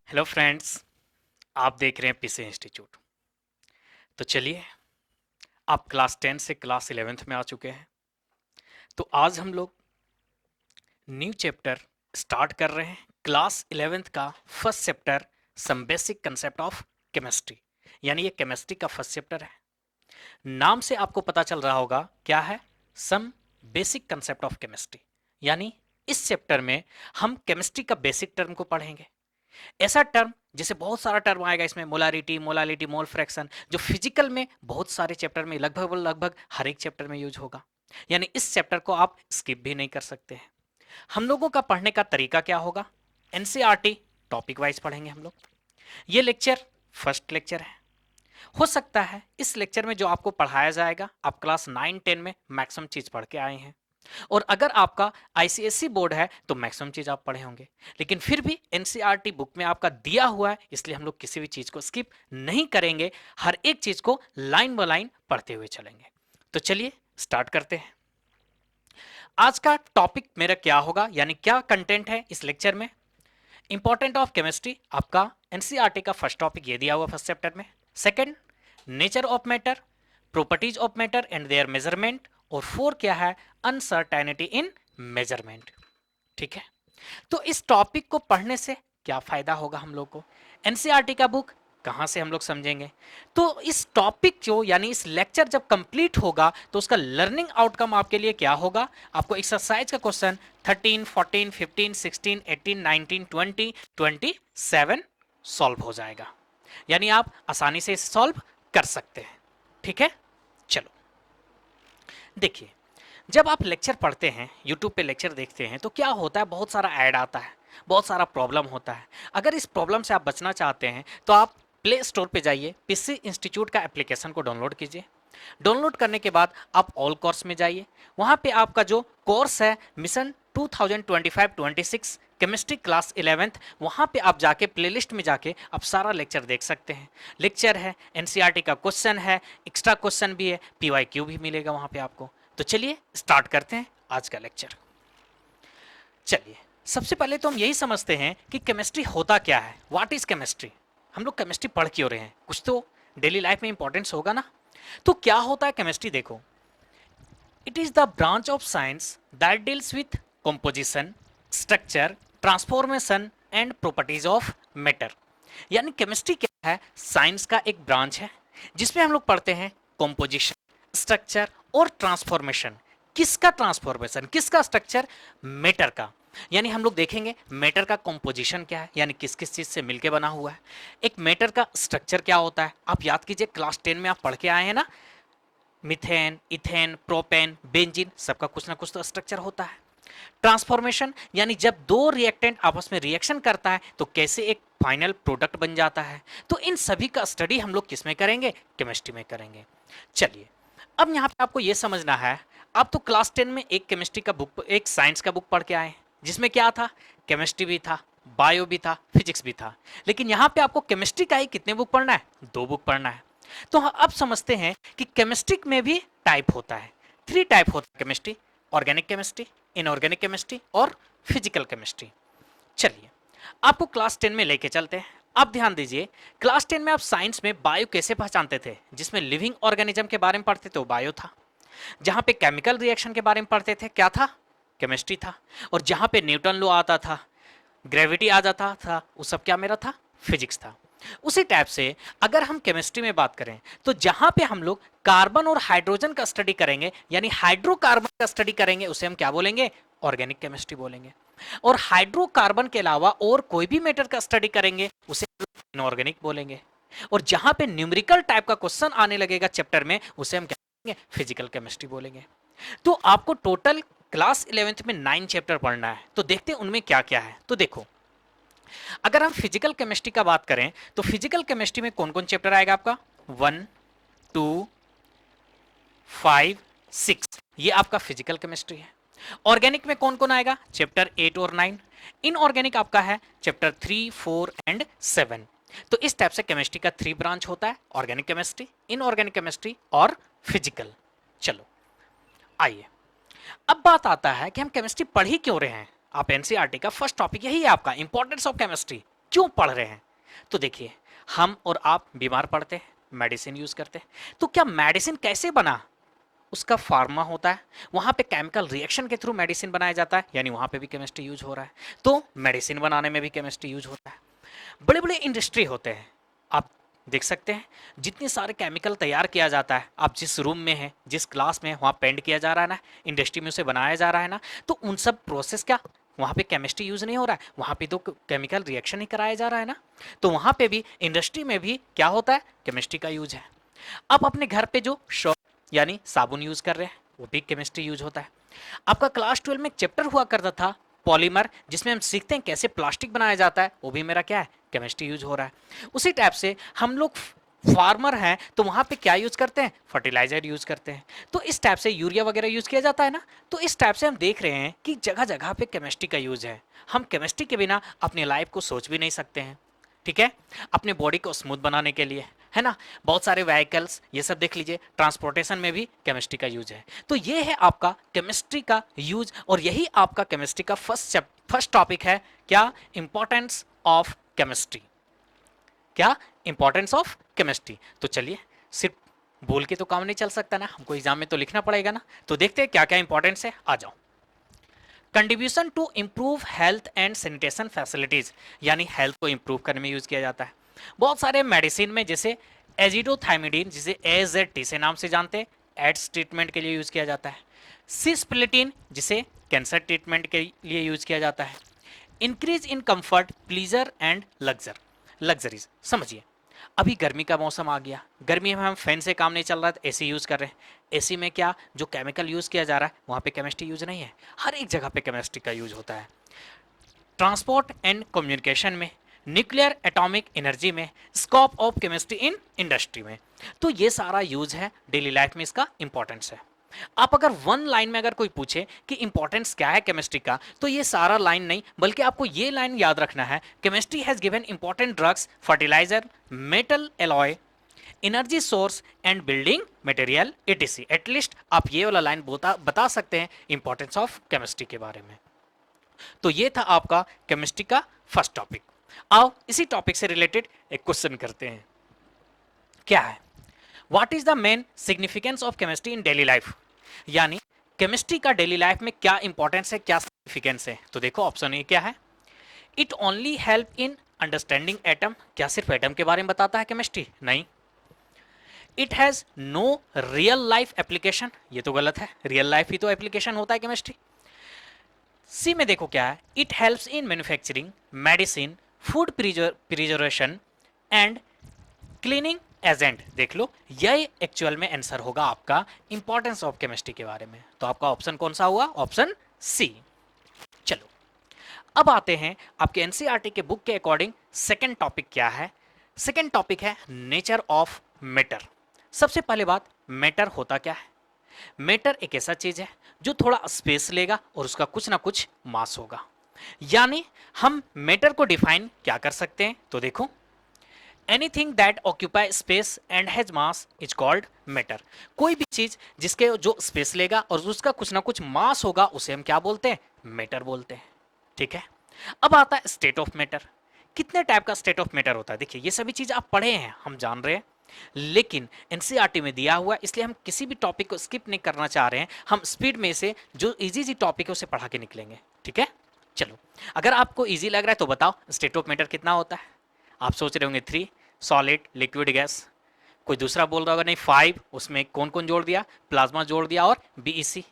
Hello friends, आप देख रहे हैं पीसी इंस्टीट्यूट। तो चलिए, आप क्लास 10 से क्लास 11th में आ चुके हैं। तो आज हम लोग न्यू चैप्टर स्टार्ट कर रहे हैं। क्लास 11th का first chapter, some basic concept of chemistry. यानी ये केमिस्ट्री का फर्स्ट चैप्टर है। नाम से आपको पता चल रहा होगा क्या है, some basic concept of chemistry. यानी इस चैप्टर में हम केमिस्ट्री का बेसिक टर्म को पढ़ेंगे। ऐसा टर्म, जैसे बहुत सारा टर्म आएगा इसमें, मोलारिटी, मोलालिटी, मोल फ्रैक्शन, जो फिजिकल में बहुत सारे चैप्टर में लगभग लगभग हर एक चैप्टर में यूज होगा। यानी इस चैप्टर को आप स्किप भी नहीं कर सकते हैं। हम लोगों का पढ़ने का तरीका क्या होगा, एनसीईआरटी टॉपिक वाइज पढ़ेंगे हम लोग। ये लेक्चर फर्स्ट लेक्चर है। हो सकता है इस लेक्चर में जो आपको पढ़ाया जाएगा, आप क्लास 9-10 में मैक्सिमम चीज पढ़ के आए हैं, और अगर आपका आईसीएसई बोर्ड है तो मैक्सिमम चीज आप पढ़े होंगे। लेकिन फिर भी एनसीईआरटी बुक में आपका दिया हुआ है, इसलिए हम लोग किसी भी चीज को स्किप नहीं करेंगे। हर एक चीज को लाइन बाय लाइन पढ़ते हुए चलेंगे। तो चलिए स्टार्ट करते हैं। आज का टॉपिक मेरा क्या होगा, यानी क्या कंटेंट है इस लेक्चर में। इंपॉर्टेंट ऑफ केमिस्ट्री, आपका एनसीईआरटी का फर्स्ट टॉपिक ये दिया हुआ फर्स्ट चैप्टर में। Second, nature of matter, properties of matter and there measurement. और फोर क्या है, अनसर्टेनिटी इन मेजरमेंट। ठीक है। तो इस टॉपिक को पढ़ने से क्या फायदा होगा हम लोग को, एनसीईआरटी का बुक कहां से हम लोग समझेंगे। तो इस टॉपिक जो, यानी इस लेक्चर जब कंप्लीट होगा तो उसका लर्निंग आउटकम आपके लिए क्या होगा, आपको एक्सरसाइज का क्वेश्चन 13, 14, 15, 16, 18, 19, 20, 27 सॉल्व हो जाएगा। यानी आप आसानी से इसे सॉल्व कर सकते हैं। ठीक है। चलो देखिए, जब आप लेक्चर पढ़ते हैं, यूट्यूब पे लेक्चर देखते हैं, तो क्या होता है, बहुत सारा ऐड आता है, बहुत सारा प्रॉब्लम होता है। अगर इस प्रॉब्लम से आप बचना चाहते हैं तो आप प्ले स्टोर पे जाइए, पीसी इंस्टीट्यूट का एप्लीकेशन को डाउनलोड कीजिए। डाउनलोड करने के बाद आप ऑल कोर्स में जाइए। वहाँ पे आपका जो कोर्स है, मिशन 2025-26 केमिस्ट्री क्लास 11th, वहाँ पे आप जाके प्लेलिस्ट में जाके आप सारा लेक्चर देख सकते हैं। लेक्चर है, एनसीईआरटी का क्वेश्चन है, एक्स्ट्रा क्वेश्चन भी है, पीवाईक्यू भी मिलेगा वहाँ पे आपको। तो चलिए स्टार्ट करते हैं आज का लेक्चर। चलिए, सबसे पहले तो हम यही समझते हैं कि केमिस्ट्री होता क्या है, व्हाट इज केमिस्ट्री। हम लोग केमिस्ट्री पढ़ क्यों रहे हैं, कुछ तो डेली लाइफ में इंपॉर्टेंस होगा ना। तो क्या होता है केमिस्ट्री, देखो, it is the branch of science that deals with composition, structure, transformation and properties of matter. यानी केमिस्ट्री क्या है, साइंस का एक ब्रांच है जिसमें हम लोग पढ़ते हैं कंपोजिशन, स्ट्रक्चर और ट्रांसफॉर्मेशन। किसका ट्रांसफॉर्मेशन, किसका स्ट्रक्चर, मैटर का। यानी हम लोग देखेंगे मैटर का कंपोजिशन क्या है, यानी किस किस चीज से मिलके बना हुआ है। एक मैटर का स्ट्रक्चर क्या होता है, आप याद कीजिए क्लास 10 में आप पढ़ के आए हैं ना, मिथेन, इथेन, प्रोपेन, बेंजीन, सबका कुछ ना कुछ तो स्ट्रक्चर होता है। ट्रांसफॉर्मेशन, यानी जब दो रिएक्टेंट आपस में रिएक्शन करता है तो कैसे एक फाइनल प्रोडक्ट बन जाता है। तो इन सभी का स्टडी हम लोग किस में करेंगे, केमिस्ट्री में करेंगे। चलिए, अब यहाँ पे आपको ये समझना है, आप तो क्लास 10 में एक केमिस्ट्री का बुक, एक साइंस का बुक पढ़ के आए, जिसमें क्या था, केमिस्ट्री भी था, बायो भी था, फिजिक्स भी था। लेकिन यहाँ पे आपको केमिस्ट्री का ही कितने बुक पढ़ना है, 2 बुक पढ़ना है। तो अब समझते हैं कि केमिस्ट्री में भी टाइप होता है, 3 टाइप होता है chemistry, organic chemistry, inorganic chemistry और फिजिकल केमिस्ट्री। चलिए, आपको क्लास 10 में लेके चलते हैं। आप ध्यान दीजिए, क्लास 10 में आप साइंस में बायो कैसे पहचानते थे, जिसमें लिविंग ऑर्गेनिज्म के बारे में पढ़ते थे वो बायो था, जहां पे केमिकल रिएक्शन के बारे में पढ़ते थे क्या था, केमिस्ट्री था, और जहां पे न्यूटन लॉ आता था, ग्रेविटी आ जाता था, वो सब क्या मेरा था, फिजिक्स था। उसी टाइप से अगर हम केमिस्ट्री में बात करें तो जहां पे हम लोग कार्बन और हाइड्रोजन का स्टडी करेंगे, यानी हाइड्रोकार्बन का स्टडी करेंगे, उसे हम क्या बोलेंगे, ऑर्गेनिक केमिस्ट्री बोलेंगे। और हाइड्रोकार्बन के अलावा और कोई भी मैटर का स्टडी करेंगे उसे इनऑर्गेनिक बोलेंगे। और जहां पे न्यूमेरिकल टाइप का क्वेश्चन आने लगेगा चैप्टर में, उसे हम क्या बोलेंगे, फिजिकल केमिस्ट्री बोलेंगे। तो आपको टोटल क्लास 11th में 9 चैप्टर पढ़ना है। तो देखते हैं उनमें क्या क्या है। तो देखो, अगर हम फिजिकल केमिस्ट्री का बात करें तो फिजिकल केमिस्ट्री में कौन कौन चैप्टर आएगा आपका, 1, 2, 5, 6, ये आपका फिजिकल केमिस्ट्री है। ऑर्गेनिक में कौन कौन आएगा, चैप्टर 8 और 9। इनऑर्गेनिक आपका है चैप्टर 3, 4 एंड 7। तो इस टाइप से केमिस्ट्री का 3 ब्रांच होता है, ऑर्गेनिक केमिस्ट्री, इनऑर्गेनिक केमिस्ट्री और फिजिकल। चलो आइए, अब बात आता है कि हम केमिस्ट्री पढ़ ही क्यों रहे हैं। आप एनसीईआरटी का फर्स्ट टॉपिक यही है आपका, इंपॉर्टेंस ऑफ केमिस्ट्री। क्यों पढ़ रहे हैं? तो देखिए, हम और आप बीमार पड़ते हैं, मेडिसिन यूज करते हैं। तो क्या मेडिसिन कैसे बना? उसका फार्मा होता है, वहां पे केमिकल रिएक्शन के थ्रू मेडिसिन बनाया जाता है, यानी वहां पे भी केमिस्ट्री यूज हो रहा है। तो मेडिसिन बनाने में भी केमिस्ट्री यूज होता है। बड़े बड़े इंडस्ट्री होते हैं, आप देख सकते हैं जितने सारे केमिकल तैयार किया जाता है, आप जिस रूम में हैं, जिस क्लास में वहाँ पेंट किया जा रहा है ना, इंडस्ट्री में उसे बनाया जा रहा है ना, तो उन सब प्रोसेस क्या वहाँ पे केमिस्ट्री यूज नहीं हो रहा है, वहाँ पे तो केमिकल रिएक्शन ही कराया जा रहा है ना। तो वहाँ पे भी इंडस्ट्री में भी क्या होता है, केमिस्ट्री का यूज है। आप अपने घर पे जो शॉप यानी साबुन यूज कर रहे हैं, वो भी केमिस्ट्री यूज होता है। आपका क्लास 12 में एक चैप्टर हुआ करता था पॉलीमर, जिसमें हम सीखते हैं कैसे प्लास्टिक बनाया जाता है, वो भी मेरा क्या है, केमिस्ट्री यूज हो रहा है। उसी टाइप से हम लोग फार्मर हैं, तो वहां पे क्या यूज करते हैं, फर्टिलाइजर यूज करते हैं। तो इस टाइप से यूरिया वगैरह यूज किया जाता है ना। तो इस टाइप से हम देख रहे हैं कि जगह जगह पे केमिस्ट्री का यूज है। हम केमिस्ट्री के बिना अपनी लाइफ को सोच भी नहीं सकते हैं। ठीक है, अपने बॉडी को स्मूथ बनाने के लिए, है ना, बहुत सारे व्हीकल्स ये सब देख लीजिए, ट्रांसपोर्टेशन में भी केमिस्ट्री का यूज है। तो ये है आपका केमिस्ट्री का यूज, और यही आपका केमिस्ट्री का फर्स्ट टॉपिक है। क्या? Importance of chemistry. क्या? Importance of chemistry. तो चलिए, सिर्फ बोल के तो काम नहीं चल सकता ना, हमको एग्जाम में तो लिखना पड़ेगा ना। तो देखते हैं क्या क्या इंपॉर्टेंस है, आ जाओ। Contribution to improve health and sanitation facilities, यानी हेल्थ को इंप्रूव करने में यूज किया जाता है। बहुत सारे मेडिसिन में, जैसे एजिडोथाइमिडीन, जिसे AZT से नाम से जानते हैं, एड्स ट्रीटमेंट के लिए यूज किया जाता है। सिस्प्लेटिन, जिसे कैंसर ट्रीटमेंट के लिए यूज किया जाता है। Increase in comfort, pleaser and luxuries. समझिए, अभी गर्मी का मौसम आ गया, गर्मी में हम फैन से काम नहीं चल रहा है, तो एसी यूज कर रहे हैं। एसी में क्या, जो केमिकल यूज किया जा रहा है, वहां पे केमिस्ट्री यूज नहीं है। हर एक जगह पे केमिस्ट्री का यूज होता है। ट्रांसपोर्ट एंड कम्युनिकेशन में, न्यूक्लियर एटॉमिक एनर्जी में, scope of chemistry in industry में। तो ये सारा यूज है, डेली लाइफ में इसका इंपॉर्टेंस है। आप अगर वन लाइन में अगर कोई पूछे कि इंपॉर्टेंस क्या है केमिस्ट्री का, तो ये सारा लाइन नहीं, बल्कि आपको ये लाइन याद रखना है, chemistry has given important drugs, fertilizer, metal alloy, energy source and building material etc। At least आप ये वाला लाइन बता सकते हैं इंपॉर्टेंस ऑफ केमिस्ट्री के बारे में। तो ये था आपका केमिस्ट्री का फर्स्ट टॉपिक। आओ इसी टॉपिक से रिलेटेड एक क्वेश्चन करते हैं। क्या है? What is the main significance of chemistry in daily life, यानी केमिस्ट्री का डेली लाइफ में क्या इंपॉर्टेंस है, क्या सिग्निफिकेंस है। तो देखो ऑप्शन ए क्या है, it only help in understanding atom. क्या सिर्फ एटम के बारे में बताता है केमिस्ट्री? नहीं। It has no real life application, ये तो गलत है, रियल लाइफ ही तो एप्लीकेशन होता है केमिस्ट्री। सी में देखो क्या है, it helps in manufacturing, medicine, food preservation and cleaning agent. देख लो, यह एक्चुअल में आंसर होगा आपका इंपॉर्टेंस ऑफ केमिस्ट्री के बारे में। तो आपका ऑप्शन कौन सा हुआ? Option C. चलो, अब आते हैं आपके एनसीईआरटी के बुक के अकॉर्डिंग सेकंड टॉपिक क्या है। सेकंड टॉपिक है नेचर ऑफ मैटर। सबसे पहले बात, मैटर होता क्या है? मैटर एक ऐसा चीज है जो थोड़ा स्पेस लेगा और उसका कुछ ना कुछ मास होगा। यानी हम मैटर को डिफाइन क्या कर सकते हैं, तो देखो, anything that occupy space and has mass is called matter. कोई भी चीज जिसके जो स्पेस लेगा और उसका कुछ ना कुछ मास होगा, उसे हम क्या बोलते हैं? मैटर बोलते हैं। ठीक है, अब आता है स्टेट ऑफ मैटर। कितने टाइप का स्टेट ऑफ मैटर होता है? देखिए, ये सभी चीज आप पढ़े हैं, हम जान रहे हैं, लेकिन एनसीईआरटी में दिया हुआ है, इसलिए हम किसी भी टॉपिक को स्किप नहीं करना चाह रहे हैं। हम स्पीड में से जो इजी टॉपिक है उसे पढ़ा के निकलेंगे। ठीक है, चलो, अगर आपको इजी लग रहा है तो बताओ स्टेट ऑफ मैटर कितना होता है। आप सोच रहे होंगे 3, सॉलिड, लिक्विड, गैस। कोई दूसरा बोल रहा होगा नहीं 5, उसमें कौन कौन जोड़ दिया? प्लाज्मा जोड़ दिया और बीईसी।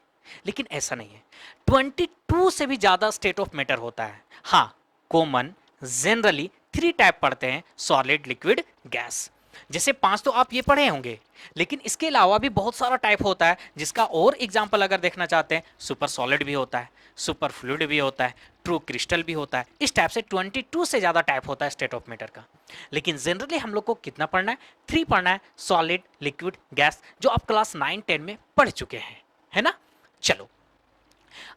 लेकिन ऐसा नहीं है, 22 से भी ज्यादा स्टेट ऑफ मैटर होता है। हाँ, कॉमन जनरली 3 टाइप पढ़ते हैं, सॉलिड, लिक्विड, गैस। जैसे 5 तो आप ये पढ़े होंगे, लेकिन इसके अलावा भी बहुत सारा टाइप होता है, जिसका और एग्जांपल अगर देखना चाहते हैं, सुपर सॉलिड भी होता है, सुपर फ्लूइड भी होता है, ट्रू क्रिस्टल भी होता है। इस टाइप से 22 से ज्यादा टाइप होता है स्टेट ऑफ मैटर का। लेकिन जनरली हम लोग को कितना पढ़ना है? 3 पढ़ना है, सॉलिड, लिक्विड, गैस, जो आप क्लास 9-10 में पढ़ चुके हैं, है ना। चलो,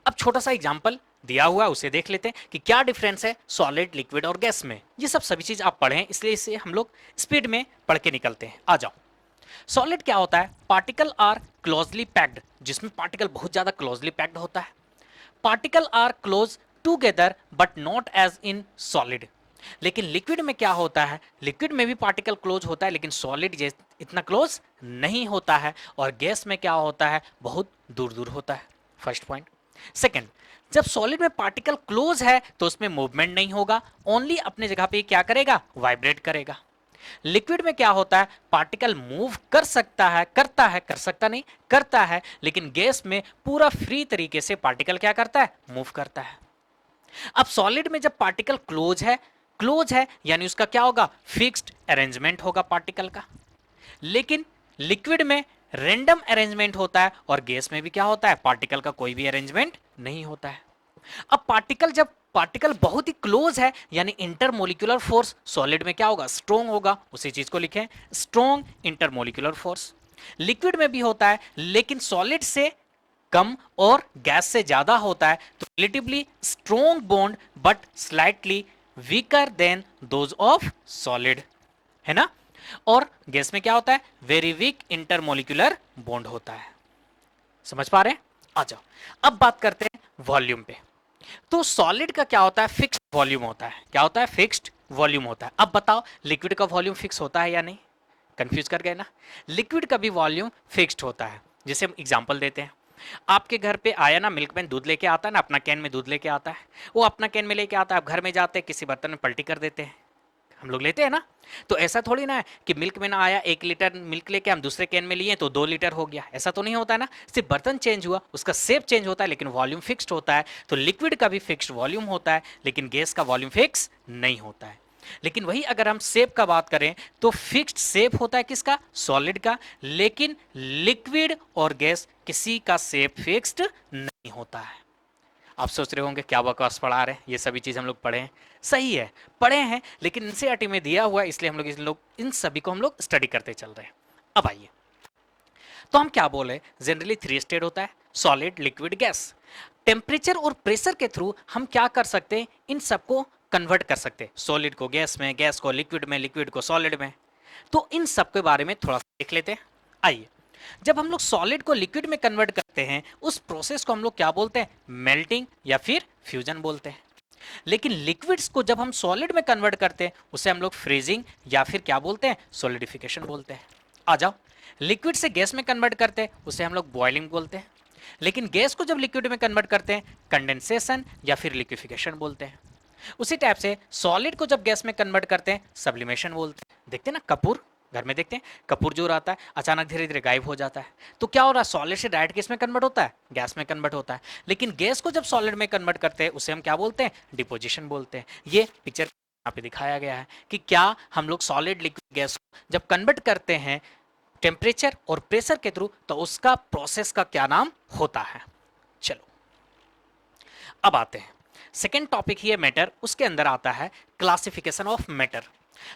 अब छोटा सा एग्जांपल दिया हुआ है, उसे देख लेते हैं कि क्या डिफरेंस है सॉलिड, लिक्विड और गैस में। ये सब सभी चीज आप पढ़े हैं, इसलिए इसे हम लोग स्पीड में पढ़ के निकलते हैं। आ जाओ, सॉलिड क्या होता है? पार्टिकल आर क्लोजली पैक्ड, जिसमें पार्टिकल बहुत ज्यादा क्लोजली पैक्ड होता है। Particle are close together but not as in solid. लेकिन लिक्विड में क्या होता है, लिक्विड में भी पार्टिकल क्लोज होता है लेकिन सॉलिड इतना क्लोज नहीं होता है, और गैस में क्या होता है, बहुत दूर दूर होता है। First point. सेकंड, जब सॉलिड में पार्टिकल क्लोज है तो उसमें मूवमेंट नहीं होगा, ओनली अपने जगह पे क्या करेगा, वाइब्रेट करेगा। लिक्विड में क्या होता है, पार्टिकल मूव कर सकता है, करता है, कर सकता नहीं, करता है, लेकिन गैस में पूरा फ्री तरीके से पार्टिकल क्या करता है, मूव करता है। अब सॉलिड में जब पार्टिकल क्लोज है यानी उसका क्या होगा, फिक्स्ड अरेंजमेंट होगा पार्टिकल का। लेकिन लिक्विड में रैंडम अरेंजमेंट होता है, और गैस में भी क्या होता है, पार्टिकल का कोई भी अरेंजमेंट नहीं होता है। अब जब पार्टिकल बहुत ही क्लोज है यानी इंटरमोलिकुलर फोर्स सॉलिड में क्या होगा, स्ट्रॉन्ग होगा। उसी चीज को लिखें, स्ट्रॉन्ग इंटरमोलिकुलर फोर्स। लिक्विड में भी होता है लेकिन सॉलिड से कम और गैस से ज्यादा होता है, तो relatively strong bond but slightly weaker then those of solid, है ना। और गैस में क्या होता है, वेरी वीक इंटरमोलिकुलर बॉन्ड होता है। समझ पा रहे हैं? आ जाओ, अब बात करते हैं वॉल्यूम पे। तो सॉलिड का क्या होता है, फिक्स्ड वॉल्यूम होता है। क्या होता है, फिक्स्ड वॉल्यूम होता है। अब बताओ लिक्विड का वॉल्यूम फिक्स होता है या नहीं, कंफ्यूज कर गए ना। लिक्विड का भी वॉल्यूम फिक्स्ड होता है। जैसे हम एग्जांपल देते हैं, आपके घर पे आया ना, मिल्कमैन दूध लेके आता है ना, अपना कैन में दूध लेके आता है। वो अपना कैन में लेके आता है, आप घर में जाते हैं, किसी बर्तन में पलटी कर देते हैं, हम लोग लेते हैं ना। तो ऐसा थोड़ी ना है कि मिल्क में ना आया, 1 लीटर मिल्क लेके हम दूसरे कैन में लिए तो 2 लीटर हो गया, ऐसा तो नहीं होता है ना। सिर्फ बर्तन चेंज हुआ, उसका शेप चेंज होता है लेकिन वॉल्यूम फिक्स्ड होता है। तो लिक्विड का भी फिक्स्ड वॉल्यूम होता है लेकिन गैस का वॉल्यूम फिक्स नहीं होता है। लेकिन वही अगर हम शेप का बात करें तो फिक्स्ड शेप होता है किसका, सॉलिड का। लेकिन लिक्विड और गैस किसी का शेप फिक्स्ड नहीं होता है। आप सोच रहे होंगे क्या बकवास पढ़ा रहे हैं, ये सभी चीज हम लोग पढ़े हैं। सही है, पढ़े हैं, लेकिन एनसीईआरटी में दिया हुआ है इसलिए हम लोग इन सभी को हम लोग स्टडी करते चल रहे हैं। अब आइए, तो हम क्या बोले, जनरली 3 स्टेट होता है, सॉलिड, लिक्विड, गैस। टेम्परेचर और प्रेशर के थ्रू हम क्या कर सकते हैं, इन सबको कन्वर्ट कर सकते हैं, सॉलिड को गैस में, गैस को लिक्विड में, लिक्विड को सॉलिड में। तो इन सब के बारे में थोड़ा सा देख लेते हैं। आइए, जब हम लोग सॉलिड को लिक्विड में कन्वर्ट करते हैं उस प्रोसेस को हम लोग क्या बोलते हैं, मेल्टिंग या फिर फ्यूजन बोलते हैं। लेकिन लिक्विड्स को जब हम सॉलिड में कन्वर्ट करते हैं उसे हम लोग फ्रीजिंग या फिर क्या बोलते हैं, सॉलिडिफिकेशन बोलते हैं। आ जाओ, लिक्विड से गैस में कन्वर्ट करते हैं उसे हम लोग बॉइलिंग बोलते हैं। लेकिन गैस को जब लिक्विड में कन्वर्ट करते हैं कंडेंसेशन या फिर लिक्विफिकेशन बोलते हैं। उसी टाइप से सॉलिड को जब गैस में कन्वर्ट करते हैं सब्लिमेशन बोलते हैं। देखते हैं ना कपूर, घर में देखते हैं कपूर जो रहता है अचानक धीरे धीरे गायब हो जाता है, तो क्या हो रहा है, सॉलिड से डायरेक्ट किस में कन्वर्ट होता है, गैस में कन्वर्ट होता है। लेकिन गैस को जब सॉलिड में कन्वर्ट करते हैं उसे हम क्या बोलते हैं, डिपोजिशन बोलते हैं। ये पिक्चर यहाँ पे दिखाया गया है कि क्या हम लोग सॉलिड लिक्विड गैस को जब कन्वर्ट करते हैं टेम्परेचर और प्रेशर के थ्रू तो उसका प्रोसेस का क्या नाम होता है। चलो अब आते हैं, सेकेंड टॉपिक ही है मैटर, उसके अंदर आता है क्लासिफिकेशन ऑफ मैटर।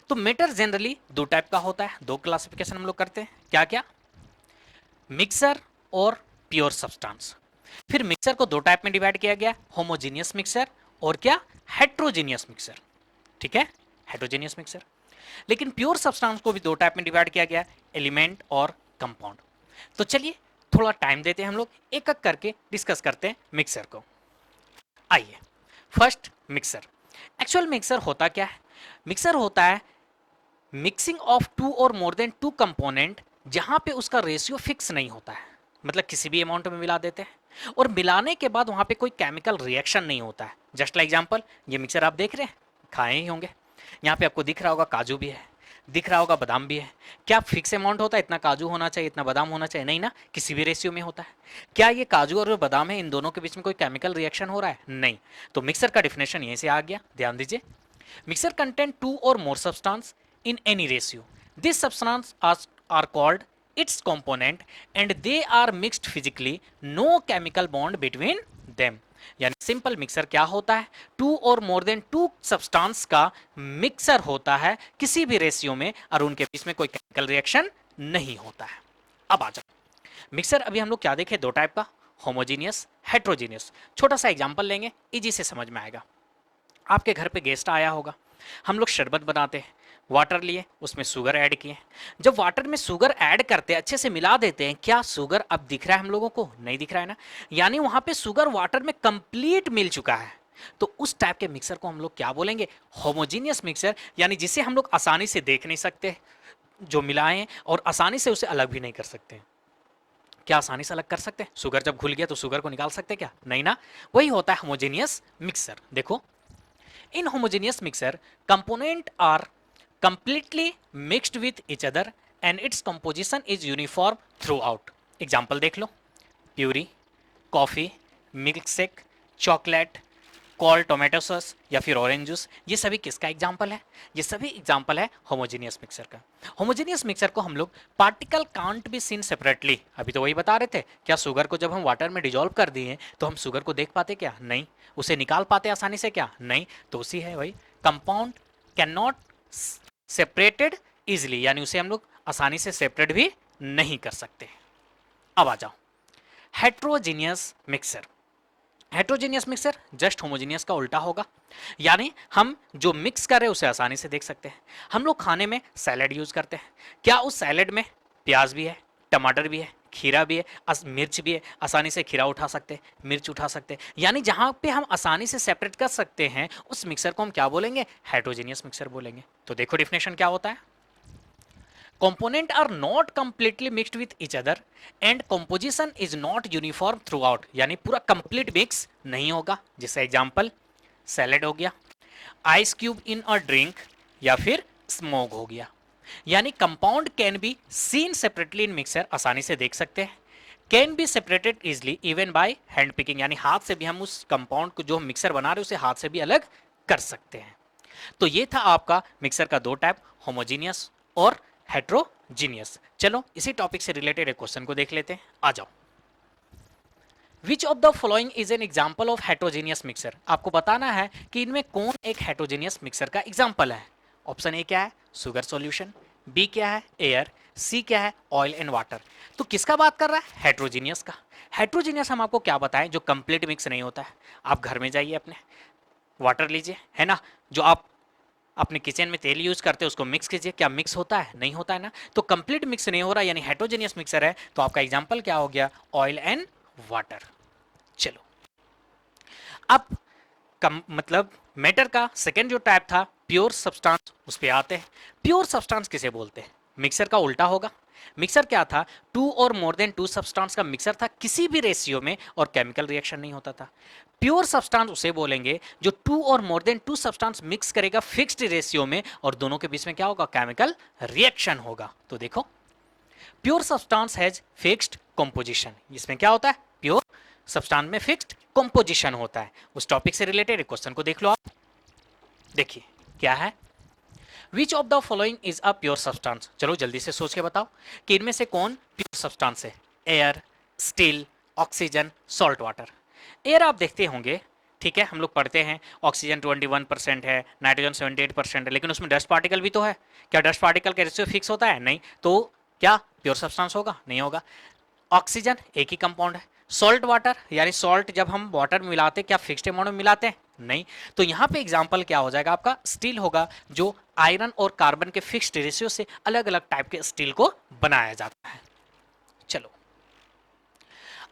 तो मैटर जनरली 2 टाइप का होता है, 2 क्लासिफिकेशन हम लोग करते हैं, क्या क्या, मिक्सर और प्योर सब्सटेंस। फिर मिक्सर को 2 टाइप में डिवाइड किया गया, होमोजीनियस मिक्सर और क्या, हेट्रोजीनियस मिक्सर। ठीक है, हेट्रोजीनियस मिक्सर। लेकिन प्योर सब्सटेंस को भी 2 टाइप में डिवाइड किया गया, एलिमेंट और कंपाउंड। तो चलिए थोड़ा टाइम देते हैं, हम लोग एक एक करके डिस्कस करते हैं मिक्सर को। आइए, फर्स्ट मिक्सर। एक्चुअल मिक्सर होता क्या है, मिक्सर होता है मिक्सिंग ऑफ 2 और मोर देन 2 कंपोनेंट जहां पे उसका रेशियो फिक्स नहीं होता है, मतलब किसी भी अमाउंट में मिला देते हैं और मिलाने के बाद वहां पे कोई केमिकल रिएक्शन नहीं होता है। जस्ट लाइक एग्जांपल, ये मिक्सर आप देख रहे हैं, खाए ही होंगे, यहाँ पे आपको दिख रहा होगा काजू भी है, दिख रहा होगा बादाम भी है। क्या फिक्स अमाउंट होता है, इतना काजू होना चाहिए, इतना बादाम होना चाहिए, नहीं ना, किसी भी रेशियो में होता है। क्या ये काजू और बादाम है, इन दोनों के बीच में कोई केमिकल रिएक्शन हो रहा है, नहीं। तो मिक्सर का डिफिनेशन यहीं से आ गया, ध्यान दीजिए। Mixer contain 2 or more substance in any ratio. These substance are called its component and they are mixed physically. No chemical bond between them. यानी सिंपल मिक्सर क्या होता है, 2 और मोर देन 2 सब्सटेंस का मिक्सर होता है किसी भी रेशियो में और उनके बीच में कोई केमिकल रिएक्शन नहीं होता है। अब आ जाओ, मिक्सर अभी हम लोग क्या देखें, 2 टाइप का, होमोजीनियस, हेट्रोजीनियस। छोटा सा एग्जांपल लेंगे, इजी से समझ में आएगा। आपके घर पे गेस्ट आया होगा, हम लोग शरबत बनाते हैं, वाटर लिए, उसमें शुगर ऐड किए। जब वाटर में शुगर ऐड करते हैं, अच्छे से मिला देते हैं, क्या शुगर अब दिख रहा है हम लोगों को, नहीं दिख रहा है ना। यानी वहां पे शुगर वाटर में कंप्लीट मिल चुका है, तो उस टाइप के मिक्सर को हम लोग क्या बोलेंगे? होमोजीनियस मिक्सर, यानी जिसे हम लोग आसानी से देख नहीं सकते, जो मिलाएं और आसानी से उसे अलग भी नहीं कर सकते। क्या आसानी से अलग कर सकते हैं? शुगर जब घुल गया तो शुगर को निकाल सकते क्या? नहीं ना। वही होता है होमोजीनियस मिक्सर। देखो, in homogeneous mixture component are completely mixed with each other and its composition is uniform throughout. Example देख लो, puree, coffee, milk shake, chocolate, कॉल टोमेटो सॉस या फिर ऑरेंज जूस, ये सभी किसका एग्जाम्पल है? ये सभी एग्जाम्पल है होमोजीनियस मिक्सर का। होमोजीनियस मिक्सर को हम लोग particle can't be seen separately, अभी तो वही बता रहे थे, क्या शुगर को जब हम वाटर में डिजोल्व कर दिए तो हम शुगर को देख पाते क्या? नहीं। उसे निकाल पाते आसानी से क्या? नहीं। तो उसी है वही, compound can not separated easily, यानी उसे हम लोग आसानी से सेपरेट भी नहीं कर सकते। अब आ जाओ heterogeneous mixer. Heterogeneous mixer just homogeneous का उल्टा होगा, यानी हम जो मिक्स कर रहे हैं उसे आसानी से देख सकते हैं। हम लोग खाने में सैलेड यूज करते हैं, क्या उस सैलेड में प्याज भी है, टमाटर भी है, खीरा भी है, मिर्च भी है, आसानी से खीरा उठा सकते हैं, मिर्च उठा सकते हैं, यानी जहां पे हम आसानी से सेपरेट कर सकते हैं उस मिक्सर को हम क्या बोलेंगे? हेट्रोजीनियस मिक्सर बोलेंगे। तो देखो डिफिनेशन क्या होता है, component are not completely mixed with each other and composition is not uniform throughout, यानी पूरा complete mix नहीं होगा। जैसे एग्जांपल सैलेड हो गया, ice cube in a drink या फिर स्मोक हो गया, यानी compound can be seen separately in mixer, आसानी से देख सकते हैं, can be separated easily even by hand picking, यानी हाथ से भी हम उस कंपाउंड को जो हम मिक्सर बना रहे हैं उसे हाथ से भी अलग कर सकते हैं। तो ये था आपका मिक्सर का दो टाइप, होमोजीनियस और हेट्रोजीनियस। चलो इसी टॉपिक से रिलेटेड एक क्वेश्चन को देख लेते हैं, आ जाओ। Which of the following is an example of heterogeneous mixer, आपको बताना है कि इनमें कौन एक हेट्रोजीनियस मिक्सर का एग्जाम्पल है। ऑप्शन ए क्या है? शुगर सॉल्यूशन, बी क्या है? एयर, सी क्या है? Oil and water. तो किसका बात कर रहा है? हेट्रोजीनियस का। हेट्रोजीनियस हम आपको क्या बताएं? जो कंप्लीट मिक्स नहीं होता है। आप घर में जाइए, अपने वाटर लीजिए, है ना, जो आप अपने किचन में तेल यूज करते हैं उसको मिक्स कीजिए, क्या मिक्स होता है? नहीं होता है ना। तो कंप्लीट मिक्स नहीं हो रहा, यानी हेट्रोजीनियस मिक्सर है। तो आपका एग्जांपल क्या हो गया? Oil and water. चलो अब मतलब मैटर का सेकेंड जो टाइप था प्योर सब्सटेंस, उस पे आते हैं। प्योर सब्सटेंस किसे बोलते हैं? मिक्सर का उल्टा होगा। मिक्सर क्या था? टू और मोर देन टू सब्सटेंस का मिक्सर था, किसी भी रेशियो में और केमिकल रिएक्शन नहीं होता था। प्योर सब्सटेंस उसे बोलेंगे जो टू और more than two substance mix करेगा फिक्स्ड रेशियो में और दोनों के बीच में क्या होगा? केमिकल रिएक्शन होगा। तो देखो, pure substance has fixed composition, इसमें क्या होता है? प्योर सब्सटेंस में फिक्स्ड कंपोजिशन होता है। उस टॉपिक से रिलेटेड एक क्वेश्चन को देख लो आप। देखिए क्या है, which of the following is a pure substance. चलो जल्दी से सोच के बताओ कि इनमें से कौन प्योर सब्सटेंस है? Air, steel, oxygen, salt water. Air आप देखते होंगे, ठीक है, हम लोग पढ़ते हैं ऑक्सीजन 21% है, नाइट्रोजन 78% है, लेकिन उसमें डस्ट पार्टिकल भी तो है। क्या डस्ट पार्टिकल का रेशियो फिक्स होता है? नहीं। तो क्या प्योर सब्सटेंस होगा? नहीं होगा। ऑक्सीजन एक ही कंपाउंड है। सॉल्ट वाटर, यानी सॉल्ट जब हम वाटर में मिलाते हैं क्या फिक्स्ड अमाउंट में मिलाते हैं? नहीं। तो यहाँ पे एग्जांपल क्या हो जाएगा आपका? स्टील होगा, जो आयरन और कार्बन के फिक्स्ड रेशियो से अलग अलग टाइप के स्टील को बनाया जाता है। चलो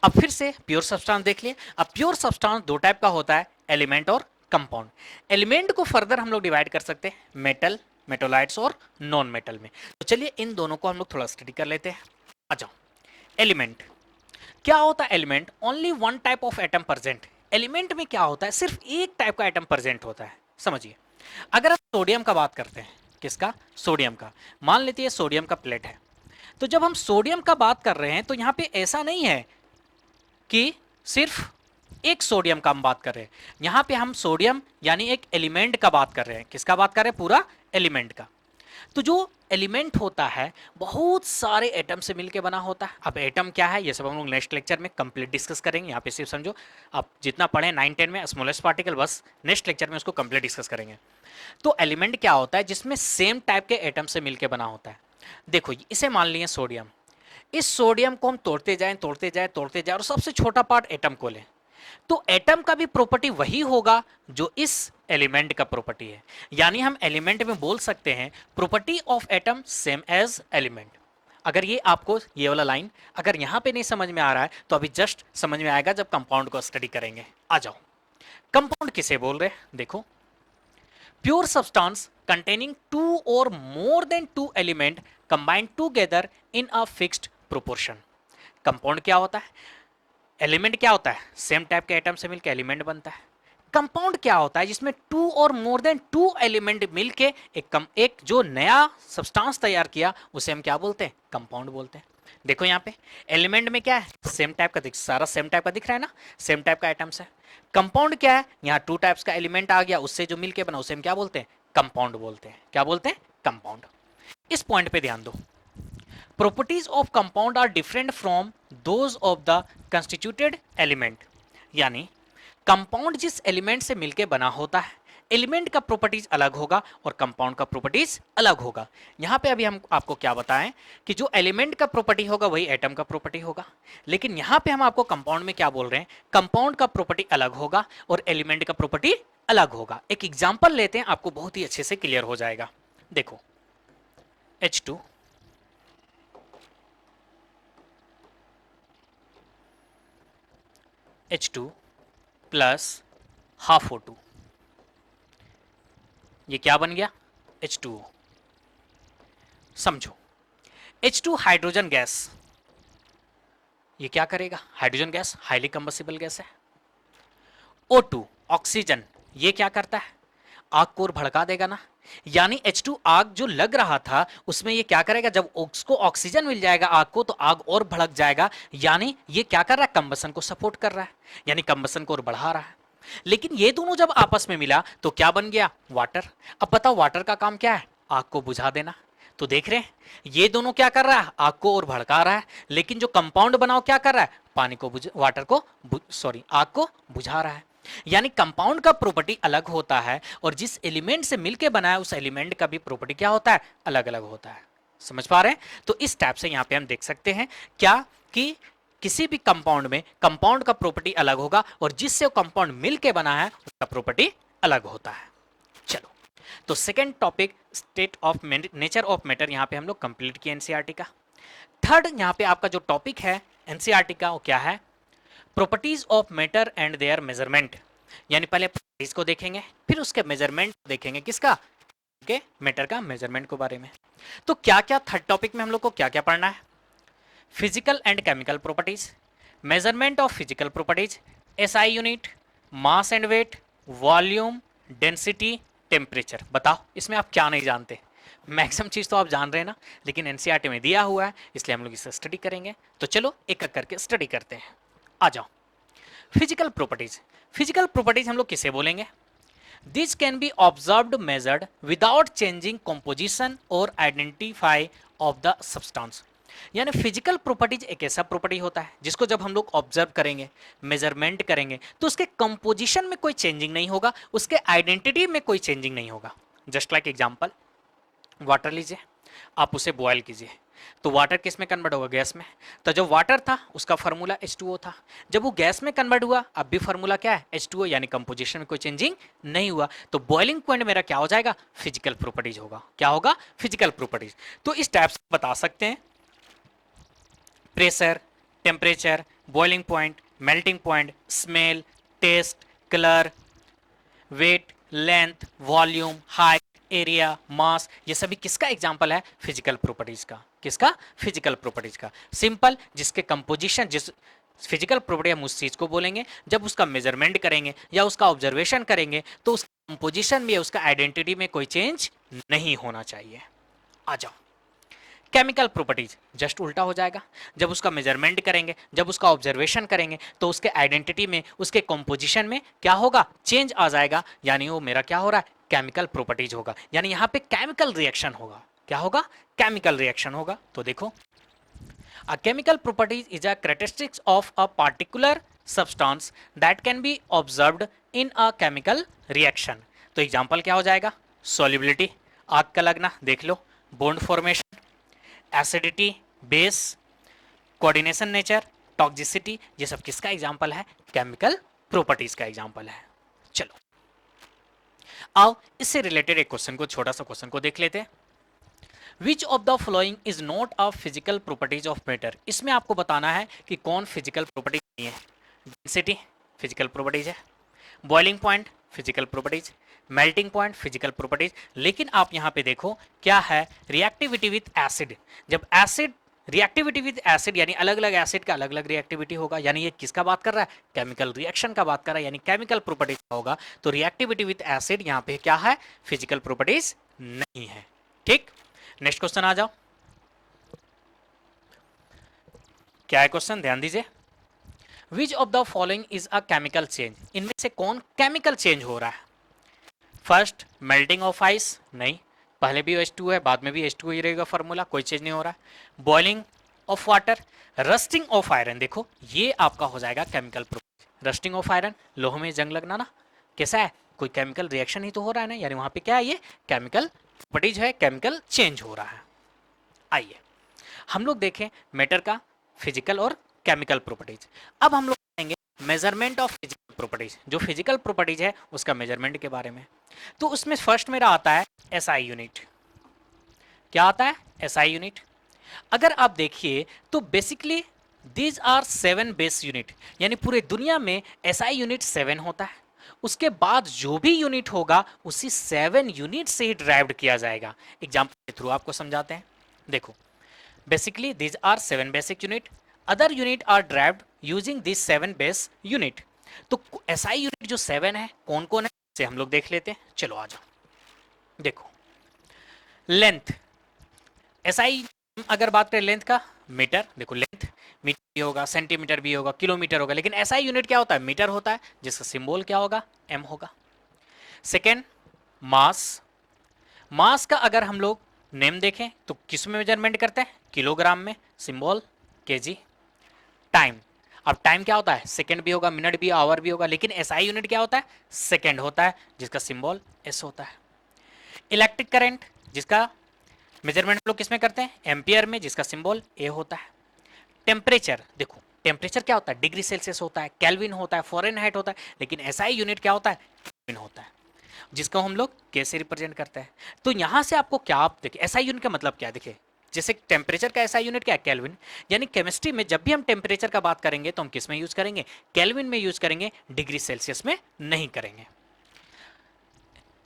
अब फिर से प्योर सब्सटेंस देख लिए। अब प्योर सब्सटेंस दो टाइप का होता है, एलिमेंट और कंपाउंड। एलिमेंट को फर्दर हम लोग डिवाइड कर सकते हैं मेटल, मेटोलाइट्स और नॉन मेटल में। तो चलिए इन दोनों को हम लोग थोड़ा स्टडी कर लेते हैं। आ जाओ। एलिमेंट क्या होता है? Element only one type of atom present. Element में क्या होता है? सिर्फ एक टाइप का एटम प्रेजेंट होता है। समझिए, अगर हम सोडियम का बात करते हैं, किसका? सोडियम का। मान लेते हैं सोडियम का प्लेट है, तो जब हम सोडियम का बात कर रहे हैं तो यहां पे ऐसा नहीं है कि सिर्फ एक सोडियम का हम बात कर रहे हैं। यहां पे हम सोडियम यानी एक एलिमेंट का बात कर रहे हैं। किसका बात कर रहे हैं? पूरा एलिमेंट का। तो जो एलिमेंट होता है बहुत सारे एटम से मिलकर बना होता है। अब एटम क्या है ये सब हम लोग नेक्स्ट लेक्चर में कंप्लीट डिस्कस करेंगे। यहाँ पे सिर्फ समझो, आप जितना पढ़े 9-10 में स्मॉलेस्ट पार्टिकल, बस नेक्स्ट लेक्चर में उसको कंप्लीट डिस्कस करेंगे। तो एलिमेंट क्या होता है? जिसमें सेम टाइप के एटम से मिलकर बना होता है। देखो इसे मान लिए सोडियम, इस सोडियम को हम तोड़ते जाएं तोड़ते जाएं तोड़ते जाएं और सबसे छोटा पार्ट एटम को लें, तो एटम का भी प्रॉपर्टी वही होगा जो इस एलिमेंट का प्रॉपर्टी है। यानी हम एलिमेंट में बोल सकते हैं property of atom same as element. अगर ये आपको ये वाला लाइन अगर यहां पे नहीं समझ में आ रहा है तो अभी जस्ट समझ में आएगा जब कंपाउंड को स्टडी करेंगे। आ जाओ, कंपाउंड किसे बोल रहे हैं? देखो, pure substance containing two or more than two element combined together in a fixed proportion. Compound क्या होता है? एलिमेंट क्या होता है? सेम टाइप के एटम से मिलकर एलिमेंट बनता है। कंपाउंड क्या होता है? जिसमें टू और मोर देन टू एलिमेंट मिलके एक जो नया सब्सटेंस तैयार किया उसे हम क्या बोलते हैं? कंपाउंड बोलते हैं। देखो यहाँ पे एलिमेंट में क्या है? सेम टाइप का सारा सेम टाइप का दिख रहा है ना, सेम टाइप का आइटम्स है। कंपाउंड क्या है? यहाँ टू टाइप्स का एलिमेंट आ गया, उससे जो मिलके बना उसे हम क्या बोलते हैं? कंपाउंड बोलते हैं। क्या बोलते हैं? कंपाउंड। इस पॉइंट पे ध्यान दो, properties of compound are different from those of the constituted element। यानी कंपाउंड जिस एलिमेंट से मिलके बना होता है, एलिमेंट का प्रॉपर्टीज अलग होगा और कंपाउंड का प्रॉपर्टीज अलग होगा। यहां पे अभी हम आपको क्या बताएं कि जो एलिमेंट का प्रॉपर्टी होगा वही एटम का प्रॉपर्टी होगा, लेकिन यहां पे हम आपको कंपाउंड में क्या बोल रहे हैं? कंपाउंड का प्रॉपर्टी अलग होगा और एलिमेंट का प्रॉपर्टी अलग होगा। एक एग्जाम्पल लेते हैं, आपको बहुत ही अच्छे से क्लियर हो जाएगा। देखो H2 H2 plus half O2, ये क्या बन गया? H2O। समझो, H2 हाइड्रोजन गैस, ये क्या करेगा? Hydrogen gas highly combustible gas है। O2 ऑक्सीजन, ये क्या करता है? आग को और भड़का देगा ना। यानी H2 आग जो लग रहा था उसमें ये क्या करेगा? जब उसको ऑक्सीजन मिल जाएगा आग को तो आग और भड़क जाएगा। यानी ये क्या कर रहा है? कंबसन को सपोर्ट कर रहा है, यानी कंबसन को और बढ़ा रहा है। लेकिन ये दोनों जब आपस में मिला तो क्या बन गया? वाटर। अब बताओ वाटर का काम क्या है? आग को बुझा देना। तो देख रहे हैं ये दोनों क्या कर रहा है? आग को और भड़का रहा है। लेकिन जो कंपाउंड बनाओ क्या कर रहा है? पानी को वाटर को सॉरी आग को बुझा रहा है। यानी कंपाउंड का प्रॉपर्टी अलग होता है और जिस एलिमेंट से मिलके बना है उस एलिमेंट का भी प्रॉपर्टी क्या होता है? अलग अलग होता है। समझ पा रहे हैं? तो इस टाइप से यहां पे हम देख सकते हैं क्या कि किसी भी कंपाउंड में कंपाउंड का प्रॉपर्टी अलग होगा और जिससे कंपाउंड मिलके बना है उसका प्रॉपर्टी अलग होता है। चलो, तो second topic state of nature of matter यहां पे हम लोग कंप्लीट किए एनसीईआरटी का। थर्ड यहां पे आपका जो टॉपिक है एनसीईआरटी का वो क्या है? Properties of matter and there measurement. यानी पहले प्रॉपर्टीज को देखेंगे फिर उसके मेजरमेंट देखेंगे। किसका? के मैटर का मेजरमेंट के बारे में। तो क्या क्या थर्ड टॉपिक में हम लोग को क्या क्या पढ़ना है? Physical and chemical properties, measurement of physical properties, SI unit, mass and weight, volume, density, temperature. बताओ इसमें आप क्या नहीं जानते? मैक्सिमम चीज तो आप जान रहे हैं ना, लेकिन एनसीईआरटी में दिया हुआ है इसलिए हम लोग इसे स्टडी करेंगे। तो चलो एक एक करके स्टडी करते हैं। आ जाओ, फिजिकल प्रॉपर्टीज। फिजिकल प्रॉपर्टीज हम लोग किसे बोलेंगे? This can be observed measured without changing composition और आइडेंटिफाई ऑफ द सब्सटेंस। यानी फिजिकल प्रॉपर्टीज एक ऐसा प्रॉपर्टी होता है जिसको जब हम लोग ऑब्जर्व करेंगे, मेजरमेंट करेंगे तो उसके कंपोजिशन में कोई चेंजिंग नहीं होगा, उसके आइडेंटिटी में कोई चेंजिंग नहीं होगा। जस्ट लाइक एग्जांपल, वाटर लीजिए, आप उसे बॉयल कीजिए तो वाटर किस में कन्वर्ट होगा? गैस में। तो जो वाटर था उसका फार्मूला H2O था, जब वो गैस में कन्वर्ट हुआ अब भी फार्मूला क्या है? H2O। यानी कंपोजिशन में कोई चेंजिंग नहीं हुआ। तो बॉइलिंग पॉइंट मेरा क्या हो जाएगा? फिजिकल प्रॉपर्टीज होगा। क्या होगा? Physical properties. तो इस टाइप से बता सकते हैं pressure, temperature, boiling point, melting point, smell, taste, colour, weight, length, volume, height, area, mass, ये सभी किसका एग्जांपल है? फिजिकल प्रॉपर्टीज का। किसका? फिजिकल प्रॉपर्टीज का। सिंपल, जिसके कंपोजिशन, जिस फिजिकल प्रॉपर्टी हम उस चीज को बोलेंगे जब उसका मेजरमेंट करेंगे या उसका ऑब्जर्वेशन करेंगे तो उसका कंपोजिशन में, उसका आइडेंटिटी में कोई चेंज नहीं होना चाहिए। आ जाओ, केमिकल प्रॉपर्टीज जस्ट उल्टा हो जाएगा। जब उसका मेजरमेंट करेंगे, जब उसका ऑब्जर्वेशन करेंगे तो उसके आइडेंटिटी में, उसके कंपोजिशन में क्या होगा? चेंज आ जाएगा। यानी वो मेरा क्या हो रहा है? केमिकल प्रॉपर्टीज होगा। यानी यहां पे केमिकल रिएक्शन होगा। क्या होगा? केमिकल रिएक्शन होगा। तो देखो, a chemical properties is a characteristics of a particular substance that can be observed in a chemical reaction। तो एग्जांपल क्या हो जाएगा? सॉल्युबिलिटी, आग का लगना, देख लो, bond formation, acidity, base, coordination nature, toxicity, ये सब किसका एग्जांपल है? केमिकल प्रॉपर्टीज का एग्जांपल है। चलो आओ इससे रिलेटेड एक क्वेश्चन को, छोटा सा क्वेश्चन को देख लेते हैं। Which of the following is not a physical properties of matter. इसमें आपको बताना है कि कौन फिजिकल प्रॉपर्टीज नहीं है। डेंसिटी फिजिकल प्रॉपर्टीज है, boiling point physical properties, melting point physical properties. लेकिन आप यहां पे देखो क्या है, रिएक्टिविटी विद एसिड। जब एसिड रिएक्टिविटी विद एसिड यानी अलग अलग एसिड का अलग अलग रिएक्टिविटी होगा, यानी ये किसका बात कर रहा है, केमिकल रिएक्शन का बात कर रहा है, यानी केमिकल प्रॉपर्टीज का होगा। तो रिएक्टिविटी विद एसिड यहां पे क्या है, फिजिकल प्रॉपर्टीज नहीं है। ठीक, नेक्स्ट क्वेश्चन आ जाओ। क्या है क्वेश्चन, ध्यान दीजिए। Which of the following is a chemical change, इनमें से कौन केमिकल चेंज हो रहा है। फर्स्ट मेल्टिंग ऑफ आइस, नहीं, पहले भी H2 है बाद में भी H2 ही रहेगा फॉर्मूला, कोई चेंज नहीं हो रहा है। Boiling of water, rusting of iron, देखो ये आपका हो जाएगा chemical property. Rusting of iron, लोहे में जंग लगना ना, कैसा है, कोई केमिकल रिएक्शन ही तो हो रहा है ना, यानी वहां पे क्या है, ये केमिकल प्रॉपर्टीज है, केमिकल चेंज हो रहा है। आइए हम लोग देखें मैटर का फिजिकल और केमिकल प्रॉपर्टीज। अब हम लोग कहेंगे मेजरमेंट ऑफ फिजिकल प्रॉपर्टीज, जो फिजिकल प्रॉपर्टीज है उसका मेजरमेंट के बारे में। तो उसमें फर्स्ट मेरा आता है एसआई यूनिट। क्या आता है, एसआई यूनिट। अगर आप देखिए तो basically these are 7 base unit, यानी पूरे दुनिया में एसआई यूनिट 7 होता है। उसके बाद जो भी यूनिट होगा उसी 7 यूनिट से ही ड्राइव्ड किया जाएगा। एग्जांपल के थ्रू आपको समझाते हैं। देखो basically these are 7 basic unit, other unit are derived using this 7 base unit. तो एसआई यूनिट जो 7 है कौन कौन है से हम लोग देख लेते हैं, चलो आ जाओ। देखो लेंथ, एसआई अगर बात करें लेंथ का, मीटर, देखो लेंथ मीटर भी होगा, सेंटीमीटर भी होगा, किलोमीटर होगा, लेकिन एसआई यूनिट क्या होता है, मीटर होता है, जिसका सिंबल क्या होगा, एम होगा। सेकेंड मास, मास का अगर हम लोग नेम देखें तो किस में मेजरमेंट करते हैं, किलोग्राम में, सिंबल केजी। टाइम, अब टाइम क्या होता है, सेकंड भी होगा, मिनट भी, आवर भी होगा, लेकिन एसआई यूनिट क्या होता है, सेकंड होता है, जिसका सिंबल एस होता है। इलेक्ट्रिक करंट, जिसका मेजरमेंट लोग किस में करते हैं, एम्पियर में, जिसका सिंबल ए होता है। टेम्परेचर, देखो टेम्परेचर क्या होता है, डिग्री सेल्सियस होता है, केल्विन होता है, फॉरेनहाइट होता है, लेकिन एसआई यूनिट क्या होता है, केल्विन होता है, जिसको हम लोग कैसे रिप्रेजेंट करते हैं। तो यहां से आपको क्या, आप देखिए एसआई यूनिट का मतलब क्या है, देखिए जैसे टेम्परेचर का एसआई यूनिट क्या है, केल्विन, यानी केमिस्ट्री में जब भी हम टेम्परेचर का बात करेंगे तो हम किस में यूज करेंगे, केल्विन में यूज करेंगे, डिग्री सेल्सियस में नहीं करेंगे।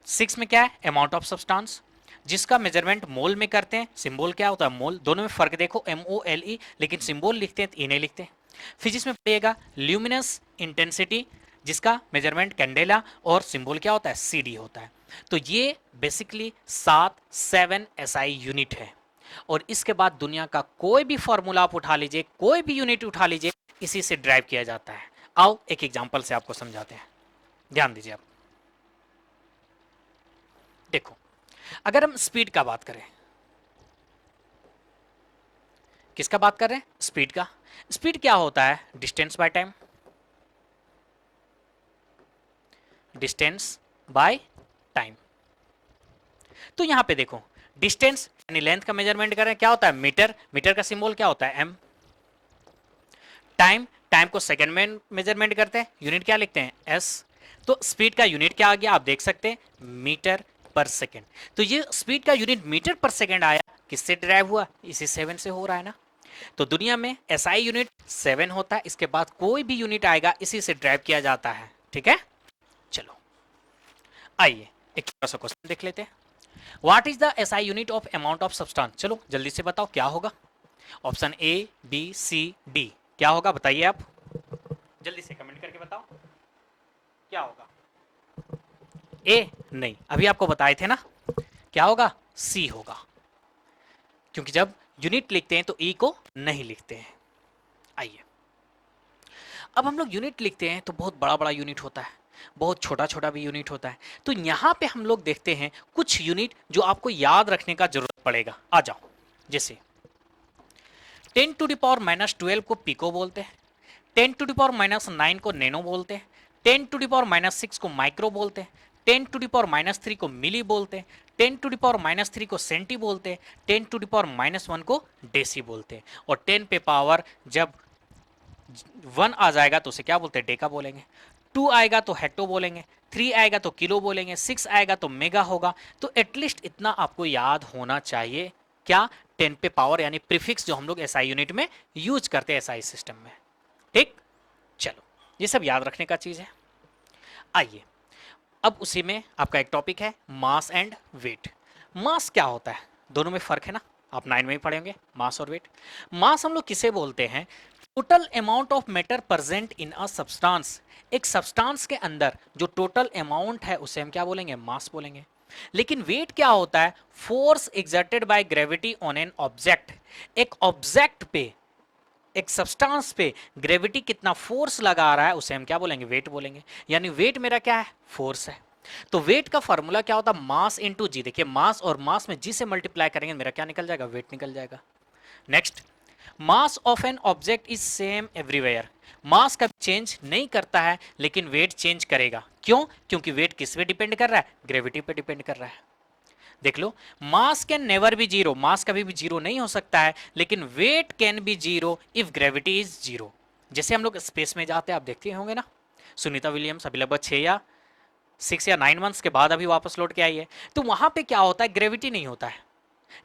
6 में क्या है, अमाउंट ऑफ सब्सटेंस, जिसका मेजरमेंट मोल में करते हैं, सिंबल क्या होता है, मोल, दोनों में फर्क देखो, MOLE, लेकिन सिंबल लिखते हैं ई नहीं लिखते हैं। फिजिक्स में पढ़िएगा ल्यूमिनस इंटेंसिटी, जिसका मेजरमेंट कैंडेला, और सिंबल क्या होता है, CD होता है। तो ये बेसिकली 7 SI यूनिट है, और इसके बाद दुनिया का कोई भी फॉर्मूला आप उठा लीजिए, कोई भी यूनिट उठा लीजिए, इसी से ड्राइव किया जाता है। आओ एक एग्जांपल से आपको समझाते हैं, ध्यान दीजिए आप। देखो अगर हम स्पीड का बात करें, किसका बात कर रहे हैं, स्पीड का। स्पीड क्या होता है, distance by time, distance by time. तो यहां पे देखो डिस्टेंस यानी लेंथ का मेजरमेंट कर रहे हैं, क्या होता है, मीटर, मीटर का सिंबल क्या होता है, M। टाइम, टाइम को सेकंड में मेजरमेंट करते हैं, यूनिट क्या लिखते हैं, S। तो स्पीड का यूनिट क्या आ गया, आप देख सकते हैं, मीटर पर सेकेंड। तो ये स्पीड का यूनिट मीटर पर सेकेंड आया, किससे ड्राइव हुआ, इसी 7 से हो रहा है ना। तो दुनिया में एसआई यूनिट 7 होता है, इसके बाद कोई भी यूनिट आएगा इसी से ड्राइव किया जाता है, ठीक है। चलो आइए एक छोटा सा क्वेश्चन देख लेते हैं। What is the SI unit of amount of substance, चलो जल्दी से बताओ क्या होगा। Option A B C D क्या होगा, बताइए आप जल्दी से कमेंट करके बताओ क्या होगा। ए नहीं, अभी आपको बताए थे ना, क्या होगा, C होगा, क्योंकि जब यूनिट लिखते हैं तो ई को नहीं लिखते हैं। आइए अब हम लोग यूनिट लिखते हैं तो बहुत बड़ा बड़ा यूनिट होता है, बहुत छोटा छोटा भी यूनिट होता है। तो यहाँ पे हम लोग देखते हैं कुछ यूनिट जो आपको याद रखने का जरूरत पड़ेगा, आ जाओ। जैसे 10⁻⁻12 को पिको बोलते हैं, 10⁻⁻9 को नैनो बोलते हैं, 10⁻⁻6 को माइक्रो बोलते हैं, 10⁻3 को मिली बोलते हैं, 10⁻3 को सेंटी बोलते हैं, 10⁻1 को डेसी बोलते हैं, और 10 पे पावर जब 1 आ जाएगा तो उसे क्या बोलते हैं, डेका बोलेंगे। 2 आएगा तो हेक्टो बोलेंगे, 3 आएगा तो किलो बोलेंगे, 6 आएगा तो मेगा होगा। तो एटलीस्ट इतना आपको याद होना चाहिए, क्या, 10 पे पावर यानी प्रीफिक्स जो हम लोग एसआई यूनिट में यूज करते हैं एसआई सिस्टम में, ठीक। चलो ये सब याद रखने का चीज है। आइए, अब उसी में आपका एक टॉपिक है मास एंड वेट। मास क्या होता है, दोनों में फर्क है ना, आप 9 में ही पढ़ेंगे मास और वेट। मास हम लोग किसे बोलते हैं, total amount of matter present in a substance. एक सब्सटेंस के अंदर जो टोटल अमाउंट है उसे हम क्या बोलेंगे, मास बोलेंगे। लेकिन वेट क्या होता है, force exerted by gravity on an object. एक ऑब्जेक्ट पे, एक सब्सटेंस पे ग्रेविटी कितना फोर्स लगा रहा है उसे हम क्या बोलेंगे, वेट बोलेंगे। यानी वेट मेरा क्या है, फोर्स है। तो वेट का फॉर्मूला क्या होता है, मास इंटू जी। देखिए मास और मास में जी से मल्टीप्लाई करेंगे, मेरा क्या निकल जाएगा, वेट निकल जाएगा। Next, mass of an object is same everywhere. Mass कभी चेंज नहीं करता है लेकिन वेट चेंज करेगा। क्यों, क्योंकि वेट किस पे डिपेंड कर रहा है, ग्रेविटी पे डिपेंड कर रहा है। देख लो, mass can never be zero, mass कभी भी जीरो नहीं हो सकता है, लेकिन weight can be zero if gravity is zero. जैसे हम लोग स्पेस में जाते हैं, आप देखते होंगे ना, सुनीता विलियम्स अभी लगभग 6 या 9 मंथ्स के बाद अभी वापस लौट के आई है। तो वहां पे क्या होता है, ग्रेविटी नहीं होता है।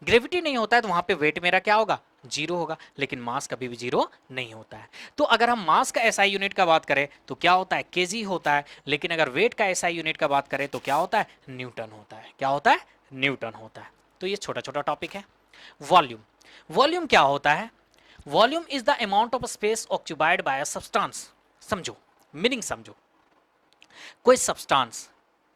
ग्रेविटी नहीं होता है तो वहां पे वेट मेरा क्या होगा, जीरो होगा। लेकिन मास कभी भी जीरो नहीं होता है। तो अगर हम मास का एसआई यूनिट का बात करें तो क्या होता है, केजी होता है। लेकिन अगर वेट का एसआई यूनिट का बात करें तो क्या होता है, न्यूटन होता है। क्या होता है, न्यूटन होता है। तो ये छोटा छोटा टॉपिक है। वॉल्यूम, वॉल्यूम क्या होता है, volume is the amount of space occupied by a substance. समझो, मीनिंग समझो। कोई सब्सटेंस,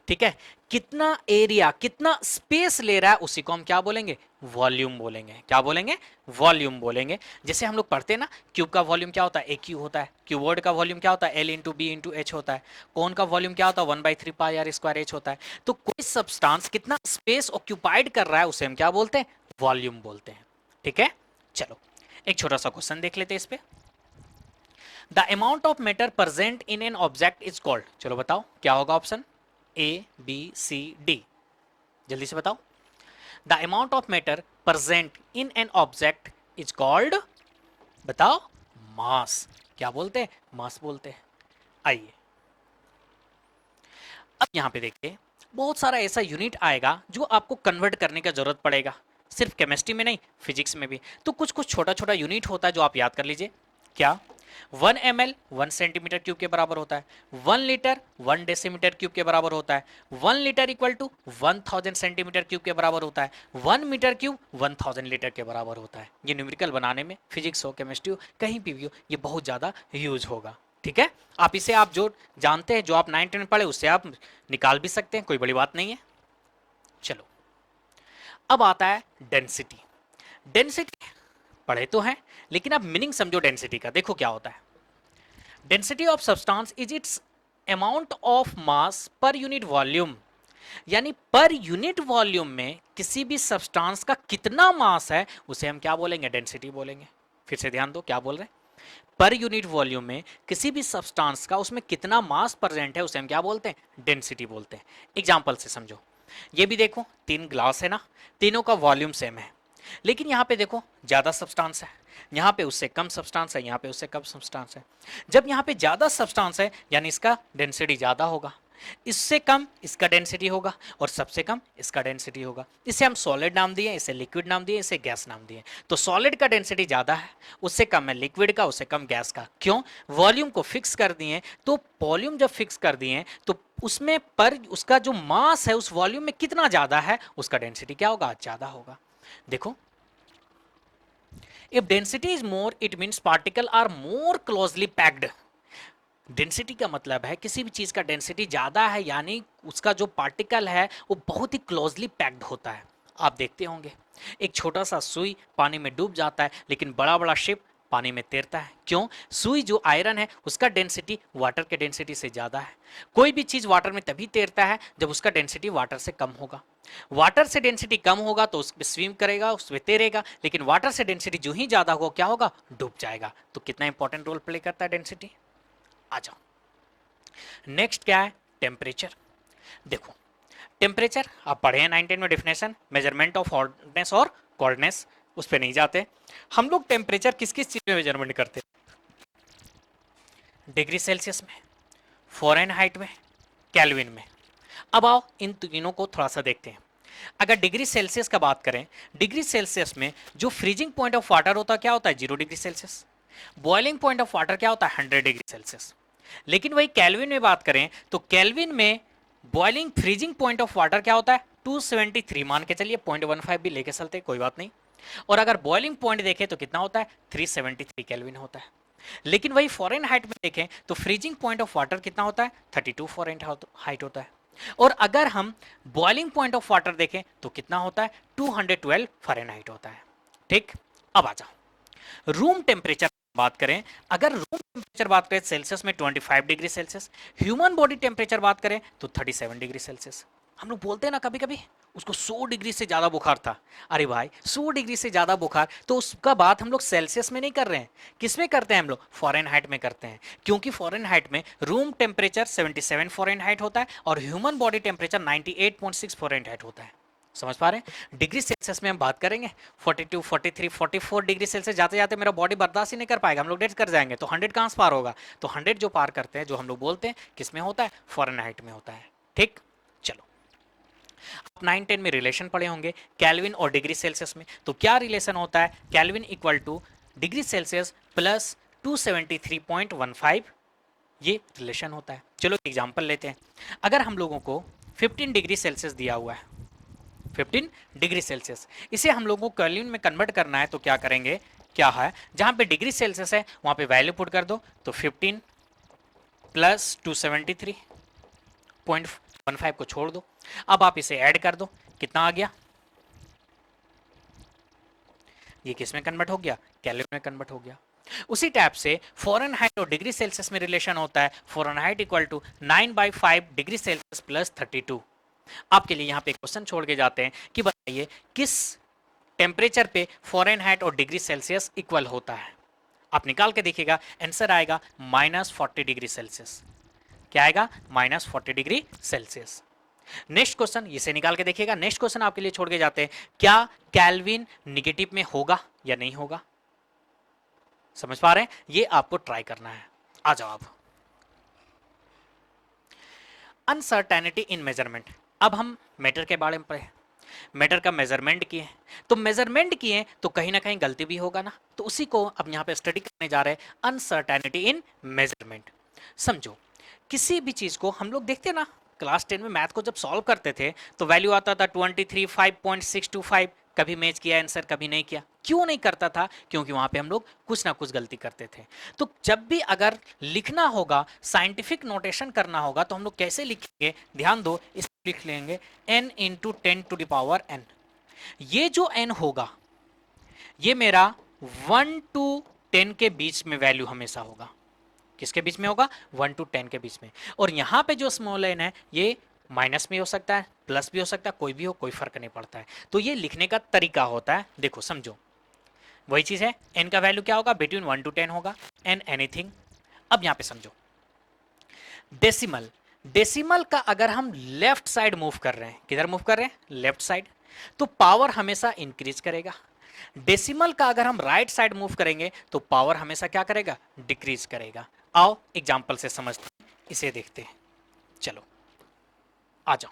ठीक है, कितना एरिया, कितना स्पेस ले रहा है उसी को हम क्या बोलेंगे, वॉल्यूम बोलेंगे। क्या बोलेंगे, वॉल्यूम बोलेंगे। जैसे हम लोग पढ़ते हैं ना, क्यूब का वॉल्यूम क्या होता है, ए क्यू होता है। क्यूबॉइड का वॉल्यूम क्या होता है, L into B into H होता है। कोन का वॉल्यूम क्या होता है, 1/3 पाई आर स्क्वायर एच होता है। तो कोई सब्सटेंस कितना स्पेस ऑक्यूपाइड कर रहा है उसे हम क्या बोलते हैं, वॉल्यूम बोलते हैं। ठीक है, चलो एक छोटा सा क्वेश्चन देख लेते हैं इस पे। The amount of matter present in an object is called, चलो बताओ क्या होगा option, A B C D, जल्दी से बताओ। The amount of matter present in an object is called, बताओ, मास। क्या बोलते हैं, मास बोलते हैं। आइए, अब यहां पे देखिए, बहुत सारा ऐसा यूनिट आएगा जो आपको कन्वर्ट करने का जरूरत पड़ेगा, सिर्फ केमिस्ट्री में नहीं, फिजिक्स में भी। तो कुछ कुछ छोटा छोटा यूनिट होता है जो आप याद कर लीजिए। क्या, 1 ml 1 सेंटीमीटर क्यूब के बराबर होता है। 1 लीटर 1 डेसीमीटर क्यूब के बराबर होता है। 1 litre equal to 1000 centimetre cube के बराबर होता है। 1 मीटर क्यूब 1000 लीटर के बराबर होता है। ये न्यूमेरिकल बनाने में फिजिक्स हो, केमिस्ट्री हो, कहीं भी हो, ये बहुत ज़्यादा यूज होगा। ठीक है, आप इसे आप जो जानते हैं, जो आप 9th में पढ़े उससे आप निकाल भी सकते हैं, कोई बड़ी बात नहीं है। चलो, अब आता है डेंसिटी। डेंसिटी पढ़े तो हैं, लेकिन अब मीनिंग समझो डेंसिटी का। देखो क्या होता है, density of substance is it's amount of mass per unit volume. यानी पर यूनिट वॉल्यूम में किसी भी सब्सटेंस का कितना मास है उसे हम क्या बोलेंगे, डेंसिटी बोलेंगे। फिर से ध्यान दो, क्या बोल रहे हैं, पर यूनिट वॉल्यूम में किसी भी सब्सटेंस का उसमें कितना मास प्रेजेंट है उसे हम क्या बोलते हैं, डेंसिटी बोलते हैं। एग्जांपल से समझो, ये भी देखो 3 ग्लास है ना, तीनों का वॉल्यूम सेम है, लेकिन यहाँ पे देखो ज़्यादा सब्सटेंस है, यहाँ पे उससे कम सब्सटेंस है, यहाँ पे उससे कम सब्सटेंस है। जब यहाँ पे ज़्यादा सब्सटेंस है यानी इसका डेंसिटी ज़्यादा होगा, इससे कम इसका डेंसिटी होगा, और सबसे कम इसका डेंसिटी होगा। इसे हम सॉलिड नाम दिए, इसे लिक्विड नाम दिए, इसे गैस नाम दिए। तो सॉलिड का डेंसिटी ज़्यादा है, उससे कम है लिक्विड का, उससे कम गैस का। क्यों, वॉल्यूम को फिक्स कर दिए। तो वॉल्यूम जब फिक्स कर दिए तो उसमें पर उसका जो मास है उस वॉल्यूम में कितना ज़्यादा है उसका डेंसिटी क्या होगा, ज़्यादा होगा। देखो, if density is more it means particle are more closely packed। Density का मतलब है किसी भी चीज का डेंसिटी ज्यादा है यानी उसका जो पार्टिकल है वो बहुत ही क्लोजली पैक्ड होता है। आप देखते होंगे एक छोटा सा सुई पानी में डूब जाता है लेकिन बड़ा बड़ा शिप पानी में तैरता है। क्यों, सुई जो आयरन है उसका डेंसिटी वाटर के डेंसिटी से ज्यादा है। कोई भी चीज वाटर में तभी तैरता है जब उसका डेंसिटी वाटर से कम होगा। वाटर से डेंसिटी कम होगा तो उसमें स्विम करेगा, उसमें तैरेगा, लेकिन वाटर से डेंसिटी जो ही ज्यादा होगा क्या होगा, डूब जाएगा। तो कितना इंपॉर्टेंट रोल प्ले करता है डेंसिटी। आ जाओ, नेक्स्ट क्या है, टेम्परेचर। देखो, टेम्परेचर आप पढ़े हैं 19 में, डेफिनेशन मेजरमेंट ऑफ हॉटनेस और कोल्डनेस, उस पर नहीं जाते। हम लोग टेम्परेचर किस किस चीज में मेजरमेंट करते हैं, डिग्री सेल्सियस में, फ़ारेनहाइट में, केल्विन में। अब आओ इन तीनों को थोड़ा सा देखते हैं। अगर डिग्री सेल्सियस का बात करें, डिग्री सेल्सियस में जो फ्रीजिंग पॉइंट ऑफ वाटर होता है क्या होता है, 0 degree Celsius. Boiling point of water क्या होता है, 100 डिग्री सेल्सियस। लेकिन वही केल्विन में बात करें तो केल्विन में boiling freezing point of water क्या होता है 273 मान के चलिए, 0.15 भी लेके चलते कोई बात नहीं। और अगर बॉइलिंग पॉइंट देखें तो कितना होता है 373 केल्विन होता है। लेकिन वही फॉरेन हाइट में देखें तो फ्रीजिंग पॉइंट ऑफ वाटर कितना होता है 32 फॉरेन हाइट होता है। और अगर हम बॉइलिंग पॉइंट ऑफ वाटर देखें तो कितना होता है 212 फ़ारेनहाइट होता है। ठीक, अब आ जाओ रूम टेम्परेचर बात करें। अगर रूम टेम्परेचर बात करें सेल्सियस में 25 degree Celsius, human body temperature बात करें तो 37 डिग्री सेल्सियस। हम लोग बोलते हैं ना कभी कभी उसको 100 डिग्री से ज्यादा बुखार था। अरे भाई 100 डिग्री से ज्यादा बुखार, तो उसका बात हम लोग सेल्सियस में नहीं कर रहे हैं, किस में करते हैं हम लोग फ़ारेनहाइट में करते हैं। क्योंकि फ़ारेनहाइट में रूम टेम्परेचर 77 फ़ारेनहाइट होता है और ह्यूमन बॉडी टेम्परेचर 98.6 फ़ारेनहाइट होता है। समझ पा रहे हैं। डिग्री सेल्सियस में हम बात करेंगे 42, 43, 44 डिग्री सेल्सियस जाते जाते मेरा बॉडी बर्दाश्त ही नहीं कर पाएगा, हम लोग डेथ कर जाएंगे। तो 100 कहां से पार होगा, तो 100 जो पार करते हैं, जो हम लोग बोलते हैं किस में होता है फ़ारेनहाइट में होता है। ठीक, चलो आप 9-10 में रिलेशन पढ़े होंगे केल्विन और डिग्री सेल्सियस में। तो क्या रिलेशन होता है, kelvin equal two degree Celsius plus 273.15, ये रिलेशन होता है। चलो एग्जांपल लेते हैं। अगर हम लोगों को 15 डिग्री सेल्सियस दिया हुआ है, 15 डिग्री सेल्सियस, इसे हम लोगों को केल्विन में कन्वर्ट करना है, तो क्या करेंगे, क्या है जहां पे डिग्री सेल्सियस है वहां पे वैल्यू पुट कर दो, तो 15 प्लस 273.15 को छोड़ दो। अब आप इसे ऐड कर दो, कितना आ गया, ये किस में कन्वर्ट हो गया, केल्विन में कन्वर्ट हो गया। उसी टाइप से फ़ारेनहाइट और डिग्री सेल्सियस में रिलेशन होता है, Fahrenheit equal to 9/5 degree Celsius plus 32। आपके लिए यहाँ पे क्वेश्चन छोड़ के जाते हैं कि बताइए किस टेम्परेचर पे फ़ारेनहाइट और डिग्री सेल्सियस इक्वल होता है। आप निकाल के देखिएगा, आंसर आएगा -40 डिग्री सेल्सियस। क्या आएगा, -40 डिग्री सेल्सियस। नेक्स्ट क्वेश्चन इसे निकाल के देखिएगा। नेक्स्ट क्वेश्चन आपके लिए छोड़ के जाते हैं, क्या केल्विन निगेटिव में होगा या नहीं होगा। समझ पा रहे हैं, ये आपको ट्राई करना है। आ जाओ आप, अनसर्टेनिटी इन मेजरमेंट। अब हम मैटर के बारे में पढ़े, मैटर का मेजरमेंट किए, तो मेजरमेंट किए तो कहीं ना कहीं गलती भी होगा ना, तो उसी को अब यहाँ पे स्टडी करने जा रहे हैं, अनसर्टेनिटी इन मेजरमेंट। समझो, किसी भी चीज को हम लोग देखते ना, क्लास 10 में मैथ को जब सॉल्व करते थे तो वैल्यू आता था 23 5.625, कभी मैच किया आंसर, कभी नहीं किया। क्यों नहीं करता था, क्योंकि वहां पे हम लोग कुछ ना कुछ गलती करते थे। तो जब भी अगर लिखना होगा, साइंटिफिक नोटेशन करना होगा, तो हम लोग कैसे लिखेंगे, ध्यान दो, इस लिख लेंगे n इंटू 10⁻n। ये जो n होगा ये मेरा 1 to 10 के बीच में वैल्यू हमेशा होगा। किसके बीच में होगा, 1 to 10 के बीच में। और यहां पे जो स्मॉल n है ये माइनस में हो सकता है, प्लस भी हो सकता है, कोई भी हो, कोई फर्क नहीं पड़ता है। तो ये लिखने का तरीका होता है। देखो समझो, वही चीज है, n का वैल्यू क्या होगा, बिटवीन 1 to 10 होगा, n एनीथिंग। अब यहां पे समझो, डेसिमल, डेसिमल का अगर हम लेफ्ट साइड मूव कर रहे हैं, किधर मूव कर रहे हैं, लेफ्ट साइड, तो पावर हमेशा इंक्रीज करेगा। डेसिमल का अगर हम राइट साइड मूव करेंगे तो पावर हमेशा क्या करेगा, डिक्रीज करेगा। आओ एग्जांपल से समझते हैं, इसे देखते हैं। चलो आ जाओ,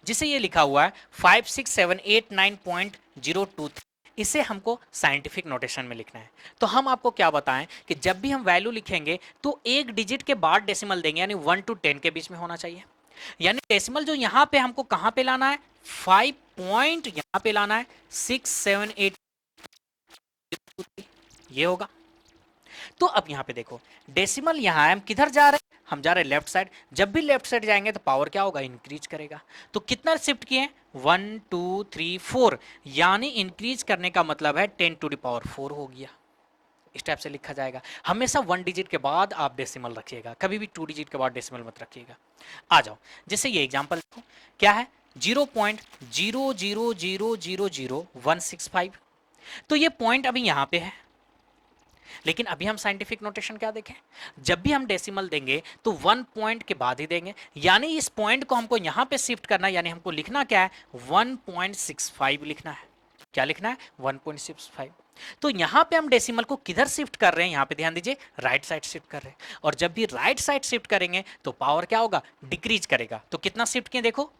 जिसे ये लिखा हुआ है 56789.023, इसे हमको साइंटिफिक नोटेशन में लिखना है। तो हम आपको क्या बताएं कि जब भी हम वैल्यू लिखेंगे तो एक डिजिट के बाद डेसिमल देंगे, यानी 1 to 10 के बीच में होना चाहिए। यानी डेसिमल जो यहां पे हमको कहां पे लाना है, 5 पॉइंट यहां पे लाना है 678, ये होगा। तो अब यहां पे देखो, डेसिमल यहां है, हम किधर जा रहे हैं, हम जा रहे हैं लेफ्ट साइड। जब भी लेफ्ट साइड जाएंगे तो पावर क्या होगा, इंक्रीज करेगा। तो कितना शिफ्ट किए, 1 2 3 4, यानी इंक्रीज करने का मतलब है 10⁴ हो गया। इस टाइप से लिखा जाएगा। हमेशा 1 डिजिट के बाद आप डेसिमल रखिएगा, कभी भी 2 डिजिट के बाद डेसिमल मत रखिएगा। आ जाओ, जैसे ये एग्जांपल देखो, क्या है 0.0000165। तो ये पॉइंट अभी यहां पे है, लेकिन अभी हम साइंटिफिक नोटेशन क्या देखें, जब भी हम डेसिमल देंगे तो 1 पॉइंट के बाद ही देंगे। यानी इस पॉइंट को हमको यहां पे शिफ्ट करना है, यानी हमको लिखना क्या है, 1.65 लिखना है। क्या लिखना है, 1.65। तो यहां पे हम डेसिमल को किधर शिफ्ट कर रहे हैं, यहां पे ध्यान दीजिए, राइट साइड शिफ्ट कर रहे हैं। और जब भी राइट साइड शिफ्ट करेंगे तो पावर क्या होगा, डिक्रीज करेगा। तो कितना शिफ्ट किए देखो,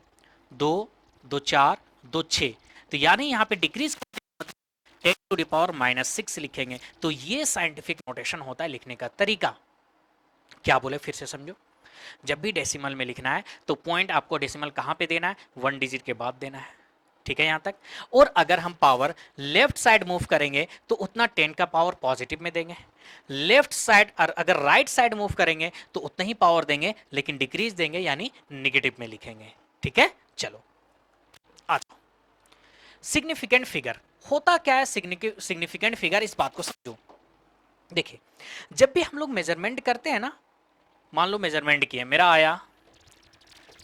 2 2 4 2 6, तो यानी यहां पे डिक्रीज 10⁻⁻6 लिखेंगे। तो ये साइंटिफिक नोटेशन होता है लिखने का तरीका। क्या बोले फिर से समझो, जब भी डेसिमल में लिखना है तो पॉइंट आपको डेसिमल कहां पे देना है, 1 डिजिट के बाद देना है। ठीक है यहां तक। और अगर हम पावर लेफ्ट साइड मूव करेंगे तो उतना 10 का पावर पॉजिटिव में देंगे, लेफ्ट साइड अगर राइट साइड मूव करेंगे तो उतना ही पावर देंगे लेकिन डिक्रीज देंगे यानी निगेटिव में लिखेंगे। ठीक है, चलो आ जाओ। सिग्निफिकेंट फिगर होता क्या है, सिग्निफिकेंट फिगर इस बात को समझो। देखिए जब भी हम लोग मेजरमेंट करते हैं ना, मान लो मेजरमेंट किया, मेरा आया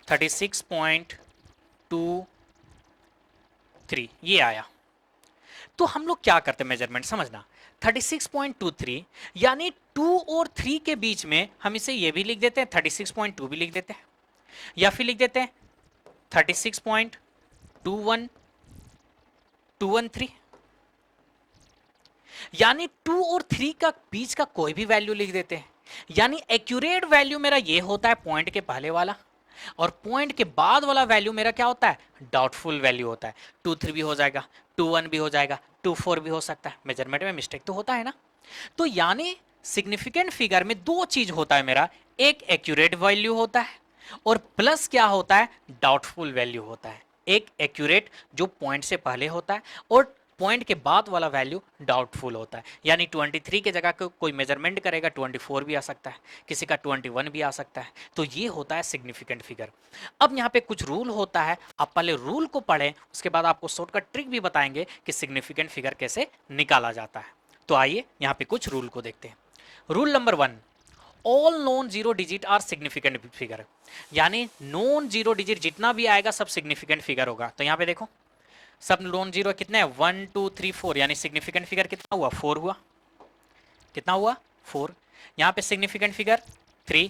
36.23 ये आया, तो हम लोग क्या करते हैं मेजरमेंट समझना, 36.23 यानी 2 और 3 के बीच में हम इसे ये भी लिख देते हैं 36.2 भी लिख देते हैं, या फिर लिख देते हैं 36.21213, यानी 2 और 3 का बीच का कोई भी वैल्यू लिख देते हैं। यानी एक्यूरेट वैल्यू मेरा ये होता है पॉइंट के पहले वाला, और पॉइंट के बाद वाला वैल्यू मेरा क्या होता है, डाउटफुल वैल्यू होता है। 2 3 भी हो जाएगा, 2 1 भी हो जाएगा, 2 4 भी हो सकता है। मेजरमेंट में मिस्टेक तो होता है ना। तो यानी सिग्निफिकेंट फिगर में दो चीज होता है मेरा, एक एक्यूरेट वैल्यू होता है और प्लस क्या होता है, डाउटफुल वैल्यू होता है। एक एक्यूरेट जो पॉइंट से पहले होता है और पॉइंट के बाद वाला वैल्यू डाउटफुल होता है। यानी 23 के जगह कोई मेजरमेंट करेगा 24 भी आ सकता है, किसी का 21 भी आ सकता है। तो ये होता है सिग्निफिकेंट फिगर। अब यहाँ पे कुछ रूल होता है, आप पहले रूल को पढ़ें, उसके बाद आपको शॉर्टकट ट्रिक भी बताएंगे कि सिग्निफिकेंट फिगर कैसे निकाला जाता है। तो आइए यहाँ पे कुछ रूल को देखते हैं। Rule number 1, all non zero digit are significant figure, यानी नॉन जीरो डिजिट जितना भी आएगा सब सिग्निफिकेंट फिगर होगा। तो यहाँ पे देखो सब नॉन जीरो कितने हैं, 1 2 3 4, यानी सिग्निफिकेंट फिगर कितना हुआ, 4 हुआ। कितना हुआ, 4। यहाँ पे सिग्निफिकेंट फिगर 3,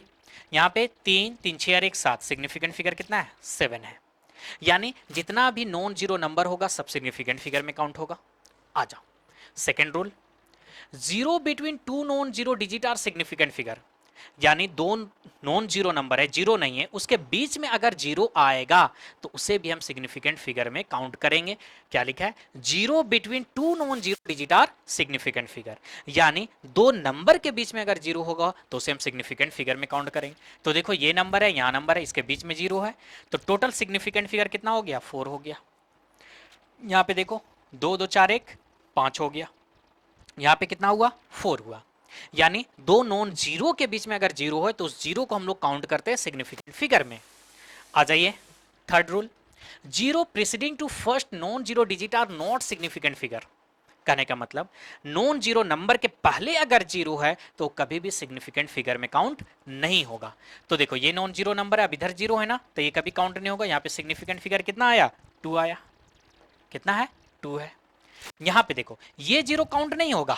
यहाँ पे 3 3 6 और 1 7, सिग्निफिकेंट फिगर कितना है, 7 है। यानी जितना भी नॉन जीरो नंबर होगा सब सिग्निफिकेंट फिगर में काउंट होगा। आ जाओ second rule, zero between two non zero digit are significant figure, यानी दो नॉन जीरो नंबर है, जीरो नहीं है, उसके बीच में अगर जीरो आएगा तो उसे भी हम सिग्निफिकेंट फिगर में काउंट करेंगे। क्या लिखा है, zero between two non zero digit are significant figure, यानी दो नंबर के बीच में अगर जीरो होगा तो उसे हम सिग्निफिकेंट फिगर में काउंट करेंगे। तो देखो ये नंबर है, यहां नंबर है, इसके बीच में जीरो है, तो टोटल सिग्निफिकेंट फिगर कितना हो गया, 4 हो गया। यहां पे देखो 2 2 4 1 5 हो गया, यहां पे कितना हुआ, 4 हुआ। यानी दो नॉन जीरो के बीच में अगर जीरो है तो उस जीरो को हम लोग काउंट करते हैं सिग्निफिकेंट फिगर में। आ जाइए third rule, zero preceding to first non zero digit are not significant figure. कहने का मतलब नॉन जीरो नंबर के पहले अगर जीरो है तो कभी भी सिग्निफिकेंट फिगर में काउंट नहीं होगा। तो देखो ये नॉन जीरो नंबर है, अब इधर जीरो है ना, तो ये कभी काउंट नहीं होगा। यहाँ पे सिग्निफिकेंट फिगर कितना आया, 2 आया। कितना है, 2 है। यहां पे देखो ये जीरो काउंट नहीं होगा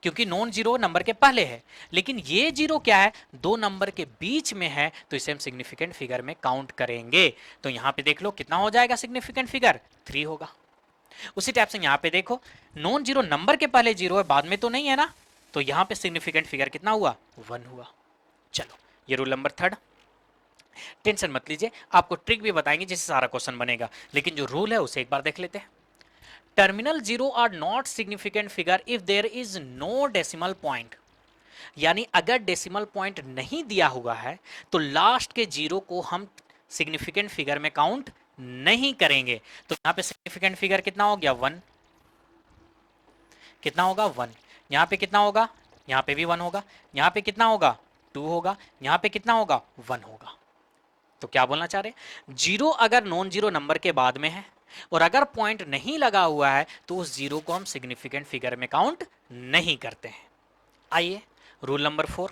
क्योंकि नॉन जीरो नंबर के पहले है, लेकिन ये जीरो क्या है, दो नंबर के बीच में है, तो इसे हम सिग्निफिकेंट फिगर में काउंट करेंगे। तो यहां पे देख लो कितना हो जाएगा सिग्निफिकेंट फिगर, 3 होगा। उसी टाइप से यहां पे देखो नॉन जीरो नंबर के पहले जीरो है, बाद में तो नहीं है ना, तो यहां पे सिग्निफिकेंट फिगर कितना हुआ, 1 हुआ। चलो ये रूल नंबर थर्ड। टेंशन मत लीजिए, आपको ट्रिक भी बताएंगे जिससे सारा क्वेश्चन बनेगा, लेकिन जो रूल है उसे एक बार देख लेते हैं। Terminal zero are not significant figure if there is no decimal point, यानी अगर डेसिमल पॉइंट नहीं दिया हुआ है तो लास्ट के जीरो को हम सिग्निफिकेंट फिगर में काउंट नहीं करेंगे। तो यहां पे सिग्निफिकेंट फिगर कितना हो गया, 1। कितना होगा, 1। यहां पे कितना होगा, यहां पे भी 1 होगा। यहां पे कितना होगा, 2 होगा। यहां पे कितना होगा, 1 होगा। तो क्या बोलना चाह रहे हैं, जीरो अगर नॉन जीरो नंबर के बाद में है और अगर पॉइंट नहीं लगा हुआ है तो उस जीरो को हम सिग्निफिकेंट फिगर में काउंट नहीं करते हैं। आइए रूल नंबर 4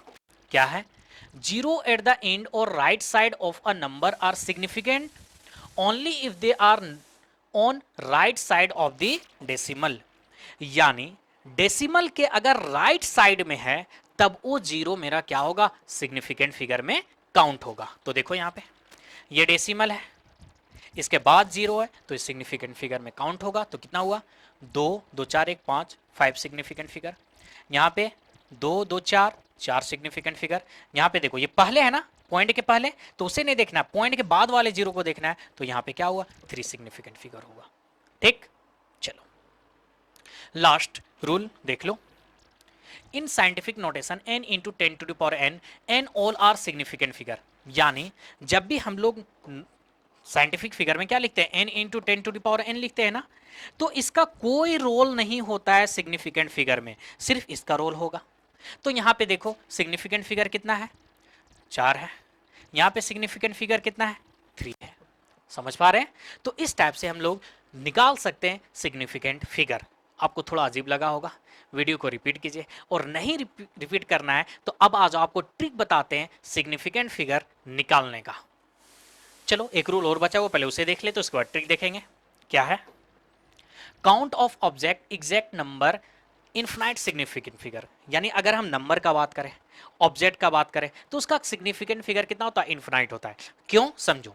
क्या है, जीरो एट द एंड और right side of a number are significant only if they are on right side of the decimal, यानी डेसिमल के अगर राइट साइड में है तब वो जीरो मेरा क्या होगा, सिग्निफिकेंट फिगर में काउंट होगा। तो देखो यहां पे ये डेसिमल है, इसके बाद जीरो है तो सिग्निफिकेंट फिगर में काउंट होगा। तो कितना हुआ, 2 2 4 1 5, 5 सिग्निफिकेंट फिगर। यहाँ पे 2 2 4 4 सिग्निफिकेंट फिगर। यहाँ पे देखो ये पहले है ना, पॉइंट के पहले, तो उसे नहीं देखना, पॉइंट के बाद वाले जीरो को देखना है। तो यहाँ पे क्या हुआ, 3 सिग्निफिकेंट फिगर हुआ। ठीक, चलो लास्ट रूल देख लो, in scientific notation n into 10⁻n n all are significant figure. यानी जब भी हम लोग साइंटिफिक फिगर में क्या लिखते हैं, n इंटू 10⁻n लिखते हैं ना, तो इसका कोई रोल नहीं होता है सिग्निफिकेंट फिगर में, सिर्फ इसका रोल होगा। तो यहां पे देखो सिग्निफिकेंट फिगर कितना है, 4 है। यहां पे सिग्निफिकेंट फिगर कितना है, 3 है। समझ पा रहे हैं? तो इस टाइप से हम लोग निकाल सकते हैं सिग्निफिकेंट फिगर। आपको थोड़ा अजीब लगा होगा, वीडियो को रिपीट कीजिए, और नहीं रिपीट करना है तो अब आ जाओ, आपको ट्रिक बताते हैं सिग्निफिकेंट फिगर निकालने का। चलो एक रूल और बचा, वो पहले उसे देख ले, तो उसके बाद ट्रिक देखेंगे। क्या है? Count of object exact number infinite significant figure. यानी अगर हम नंबर का बात करें, ऑब्जेक्ट का बात करें, तो उसका सिग्निफिकेंट फिगर कितना होता है, इनफिनाइट होता है। क्यों? समझो।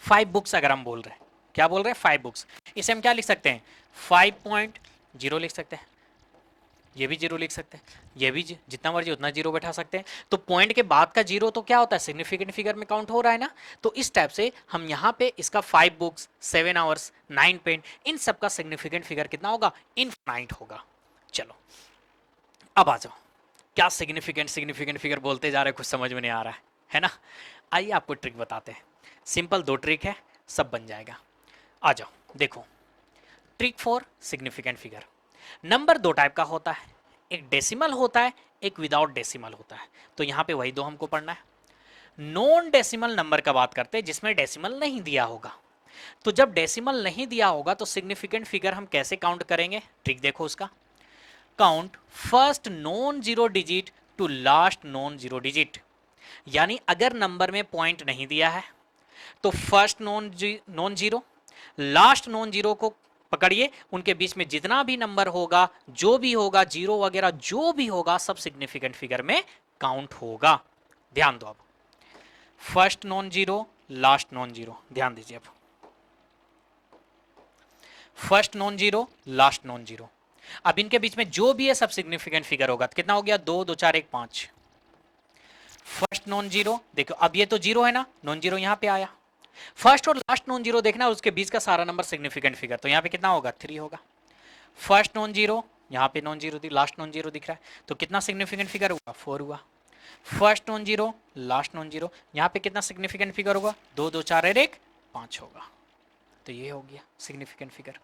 5 बुक्स अगर हम बोल रहे हैं, क्या बोल रहे हैं, 5 बुक्स, इसे हम क्या लिख सकते हैं, 5.0 लिख सकते हैं। ये भी जीरो लिख सकते हैं, ये भी जितना मर्जी उतना जीरो बैठा सकते हैं। तो पॉइंट के बाद का जीरो तो क्या होता है, सिग्निफिकेंट फिगर में काउंट हो रहा है ना। तो इस टाइप से हम यहाँ पे इसका 5 बुक्स, 7 आवर्स, 9 पेन, इन सब का सिग्निफिकेंट फिगर कितना होगा, इनफाइनाइट होगा। चलो अब आ जाओ, क्या सिग्निफिकेंट सिग्निफिकेंट फिगर बोलते जा रहे हैं, कुछ समझ में नहीं आ रहा है ना। आइए आपको ट्रिक बताते हैं, सिंपल 2 ट्रिक है, सब बन जाएगा। आ जाओ देखो, trick for significant figure. Number 2 type का होता है, एक डेसिमल होता है, एक विदाउट डेसिमल होता है। तो यहां पे वही 2 हमको पढ़ना है। नॉन डेसिमल नंबर का बात करते हैं, जिसमें डेसिमल नहीं दिया होगा। तो जब डेसिमल नहीं दिया होगा तो सिग्निफिकेंट फिगर हम कैसे काउंट करेंगे, ट्रिक देखो उसका। Count first non zero digit to last non zero digit. यानी अगर नंबर में पॉइंट नहीं दिया है तो first non zero, last non zero को पकड़िए, उनके बीच में जितना भी नंबर होगा, जो भी होगा, जीरो वगैरह जो भी होगा, सब सिग्निफिकेंट फिगर में काउंट होगा। ध्यान दो, अब first non zero, last non zero, ध्यान दीजिए। अब first non zero, last non zero, अब इनके बीच में जो भी है सब सिग्निफिकेंट फिगर होगा। तो कितना हो गया, 2 2 4 1 5। फर्स्ट नॉन जीरो, देखो अब ये तो जीरो है ना, नॉन जीरो यहां पे आया। फर्स्ट और लास्ट नॉन जीरो देखना, उसके बीच का सारा नंबर सिग्निफिकेंट फिगर, तो यहां पे कितना होगा, 3 होगा। फर्स्ट नॉन जीरो, यहाँ पे non zero, last non zero दिख रहा है, तो कितना सिग्निफिकेंट फिगर हुआ, 4 हुआ। First non zero, last non zero, यहाँ पे कितना सिग्निफिकेंट फिगर होगा, 2 2 4 और 1 5 होगा। तो ये हो गया सिग्निफिकेंट फिगर।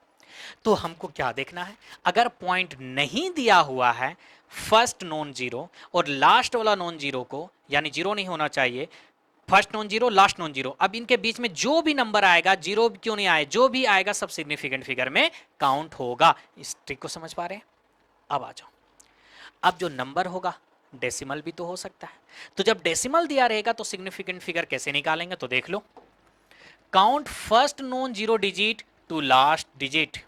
तो हमको क्या देखना है, अगर पॉइंट नहीं दिया हुआ है फर्स्ट नॉन जीरो और लास्ट वाला नॉन जीरो को, यानी जीरो नहीं होना चाहिए, first non zero, last non zero, अब इनके बीच में जो भी नंबर आएगा, जीरो क्यों नहीं आए, जो भी आएगा सब सिग्निफिकेंट फिगर में काउंट होगा। इस ट्रिक को समझ पा रहे हैं? अब आ जाओ, अब जो नंबर होगा डेसिमल भी तो हो सकता है, तो जब डेसिमल दिया रहेगा तो सिग्निफिकेंट फिगर कैसे निकालेंगे, तो देख लो। Count first non zero digit to last digit.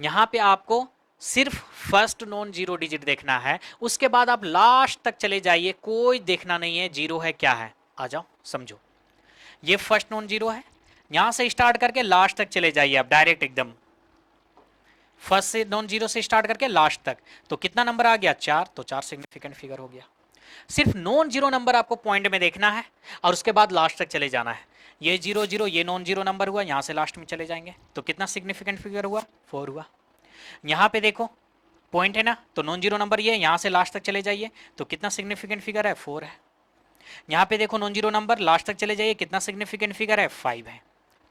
यहां पे आपको सिर्फ फर्स्ट नॉन जीरो डिजिट देखना है, उसके बाद आप लास्ट तक चले जाइए, कोई देखना नहीं है जीरो है क्या है। आ जाओ समझो, ये फर्स्ट नॉन जीरो है, यहां से स्टार्ट करके लास्ट तक चले जाइए आप डायरेक्ट एकदम, फर्स्ट से नॉन जीरो से स्टार्ट करके लास्ट तक। तो कितना नंबर आ गया, 4, तो 4 सिग्निफिकेंट फिगर हो गया। सिर्फ नॉन जीरो नंबर आपको पॉइंट में देखना है और उसके बाद लास्ट तक चले जाना है। ये जीरो जीरो, ये नॉन जीरो नंबर हुआ, यहां से लास्ट में चले जाएंगे, तो कितना सिग्निफिकेंट फिगर हुआ, 4 हुआ। यहां पे देखो पॉइंट है ना, तो नॉन जीरो नंबर ये, यहां से लास्ट तक चले जाइए, तो कितना सिग्निफिकेंट फिगर है, 4 है। यहां पे देखो नॉन जीरो नंबर, लास्ट तक चले जाइए, कितना सिग्निफिकेंट फिगर है, 5 है।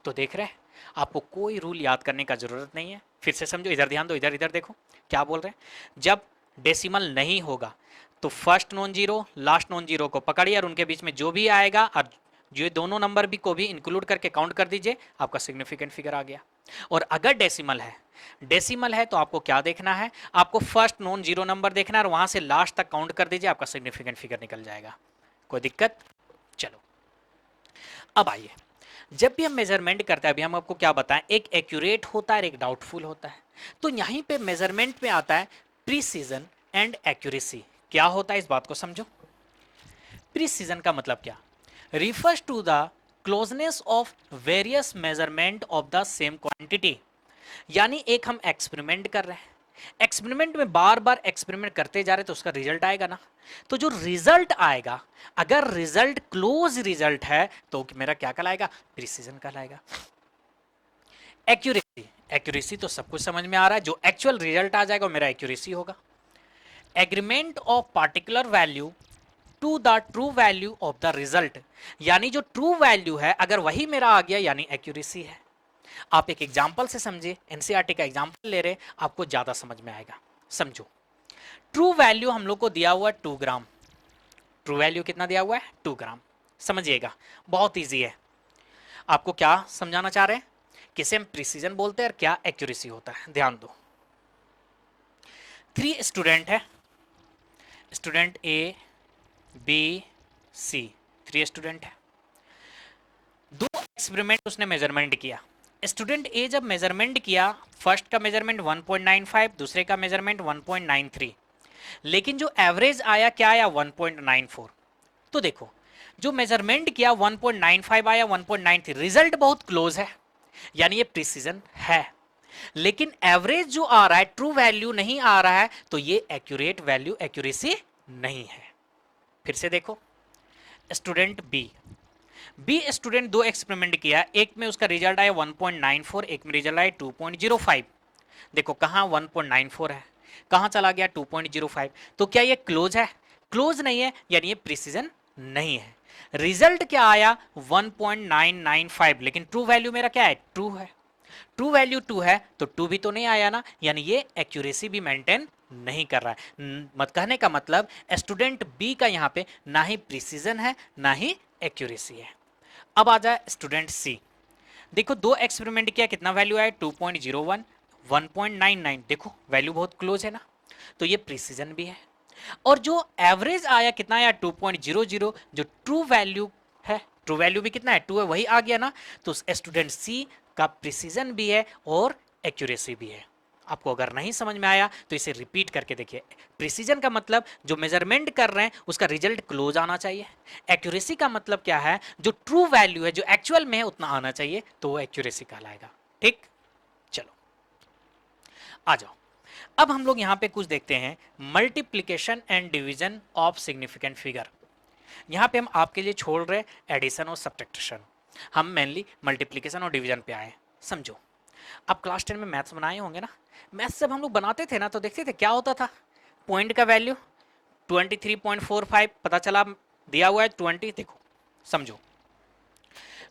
तो देख रहे हैं, आपको कोई रूल याद करने का जरूरत नहीं है। फिर से समझो, इधर ध्यान दो, इधर इधर देखो क्या बोल रहे हैं। जब डेसिमल नहीं होगा तो first non zero, last non zero को पकड़िए और उनके बीच में जो भी आएगा और जो दोनों नंबर भी को भी इंक्लूड करके काउंट कर दीजिए, आपका सिग्निफिकेंट फिगर आ गया। और अगर डेसिमल है तो आपको क्या देखना है, आपको फर्स्ट नॉन जीरो नंबर देखना है और वहां से लास्ट तक काउंट कर दीजिए, आपका सिग्निफिकेंट फिगर निकल जाएगा। कोई दिक्कत? चलो अब आइए, जब भी हम मेजरमेंट करते हैं, अभी हम आपको क्या बताएं, एक एक्यूरेट होता है, एक डाउटफुल होता है। तो यहीं पे मेजरमेंट में आता है प्रीसीजन एंड एक्यूरेसी। क्या होता है इस बात को समझो। प्रीसीजन का मतलब क्या, refers to the closeness of various measurement of the same quantity. यानी एक हम एक्सपेरिमेंट कर रहे हैं, एक्सपेरिमेंट में बार बार एक्सपेरिमेंट करते जा रहे तो उसका रिजल्ट आएगा ना। तो जो रिजल्ट आएगा, अगर रिजल्ट क्लोज रिजल्ट है तो मेरा क्या कहलाएगा, प्रिसीजन कहलाएगा। एक्यूरेसी, एक्यूरेसी तो सब कुछ समझ में आ रहा है, जो एक्चुअल रिजल्ट आ जाएगा वो मेरा एक्यूरेसी होगा। Agreement of particular value to the true value of the result, यानी जो ट्रू वैल्यू है अगर वही मेरा आ गया यानी एक्यूरेसी है। आप एक एग्जाम्पल से समझे, एनसीईआरटी का एग्जाम्पल ले रहे, आपको ज्यादा समझ में आएगा। समझो, ट्रू वैल्यू हम लोग को दिया हुआ है 2 ग्राम। ट्रू वैल्यू कितना दिया हुआ है? 2 ग्राम। समझिएगा, बहुत इजी है। आपको क्या समझाना चाह रहे हैं, किसे हम प्रिसीजन बोलते हैं और क्या एक्यूरेसी होता है, ध्यान दो। 3 स्टूडेंट है, student A B C, 3 student है। 2 एक्सपेरिमेंट उसने मेजरमेंट किया। स्टूडेंट ए जब मेजरमेंट किया, फर्स्ट का मेजरमेंट 1.95, दूसरे का मेजरमेंट 1.93, लेकिन जो एवरेज आया क्या आया? 1.94। तो देखो, जो मेजरमेंट किया 1.95 आया, 1.93, रिजल्ट बहुत क्लोज है, यानी ये प्रिसीजन है। लेकिन एवरेज जो आ रहा है, ट्रू वैल्यू नहीं आ रहा है, तो ये एक्यूरेट वैल्यू, एक्यूरेसी नहीं है। फिर से देखो, स्टूडेंट बी, स्टूडेंट 2 एक्सपेरिमेंट किया, एक में उसका रिजल्ट आया 1.94, एक में रिजल्ट आया 2.05। देखो कहां 1.94 है, कहां चला गया 2.05, तो क्या ये क्लोज है? क्लोज नहीं है, यानी ये प्रिसीजन नहीं है। रिजल्ट क्या आया? 1.995, लेकिन ट्रू वैल्यू मेरा क्या है? ट्रू है। ट्रू वैल्यू 2 है, तो 2 भी तो नहीं आया ना, यानी ये एक्यूरेसी भी मेंटेन नहीं कर रहा है। मत कहने का मतलब स्टूडेंट बी का यहां पे ना ही प्रिसीजन है ना ही एक्यूरेसी है। अब आ जाए स्टूडेंट सी। देखो 2 एक्सपेरिमेंट किया, कितना वैल्यू आया? 2.01, 1.99। देखो वैल्यू बहुत क्लोज है ना, तो ये प्रिसीजन भी है। और जो एवरेज आया कितना आया? 2.00, जो ट्रू वैल्यू है, ट्रू वैल्यू भी कितना है? 2 है, वही आ गया ना, तो स्टूडेंट सी का प्रिसीजन भी है और एक्यूरेसी भी है। आपको अगर नहीं समझ में आया तो इसे रिपीट करके देखिए। प्रिसीजन का मतलब जो मेजरमेंट कर रहे हैं उसका रिजल्ट क्लोज आना चाहिए। एक्यूरेसी का मतलब क्या है? जो ट्रू वैल्यू है, जो एक्चुअल में है उतना आना चाहिए, तो वो एक्यूरेसी कहलाएगा। ठीक, चलो आ जाओ। अब हम लोग यहां पे कुछ देखते हैं, multiplication and division of significant figure. यहां पे हम आपके लिए छोड़ रहे एडिशन और सब्ट्रैक्शन, हम मेनली मल्टीप्लीकेशन और डिवीजन पे आए। समझो, आप क्लास 10 में मैथ्स बनाए होंगे ना, मैथ्स जब हम लोग बनाते थे ना तो देखते थे क्या होता था, पॉइंट का वैल्यू 23.45 पता चला, दिया हुआ है 20, देखो समझो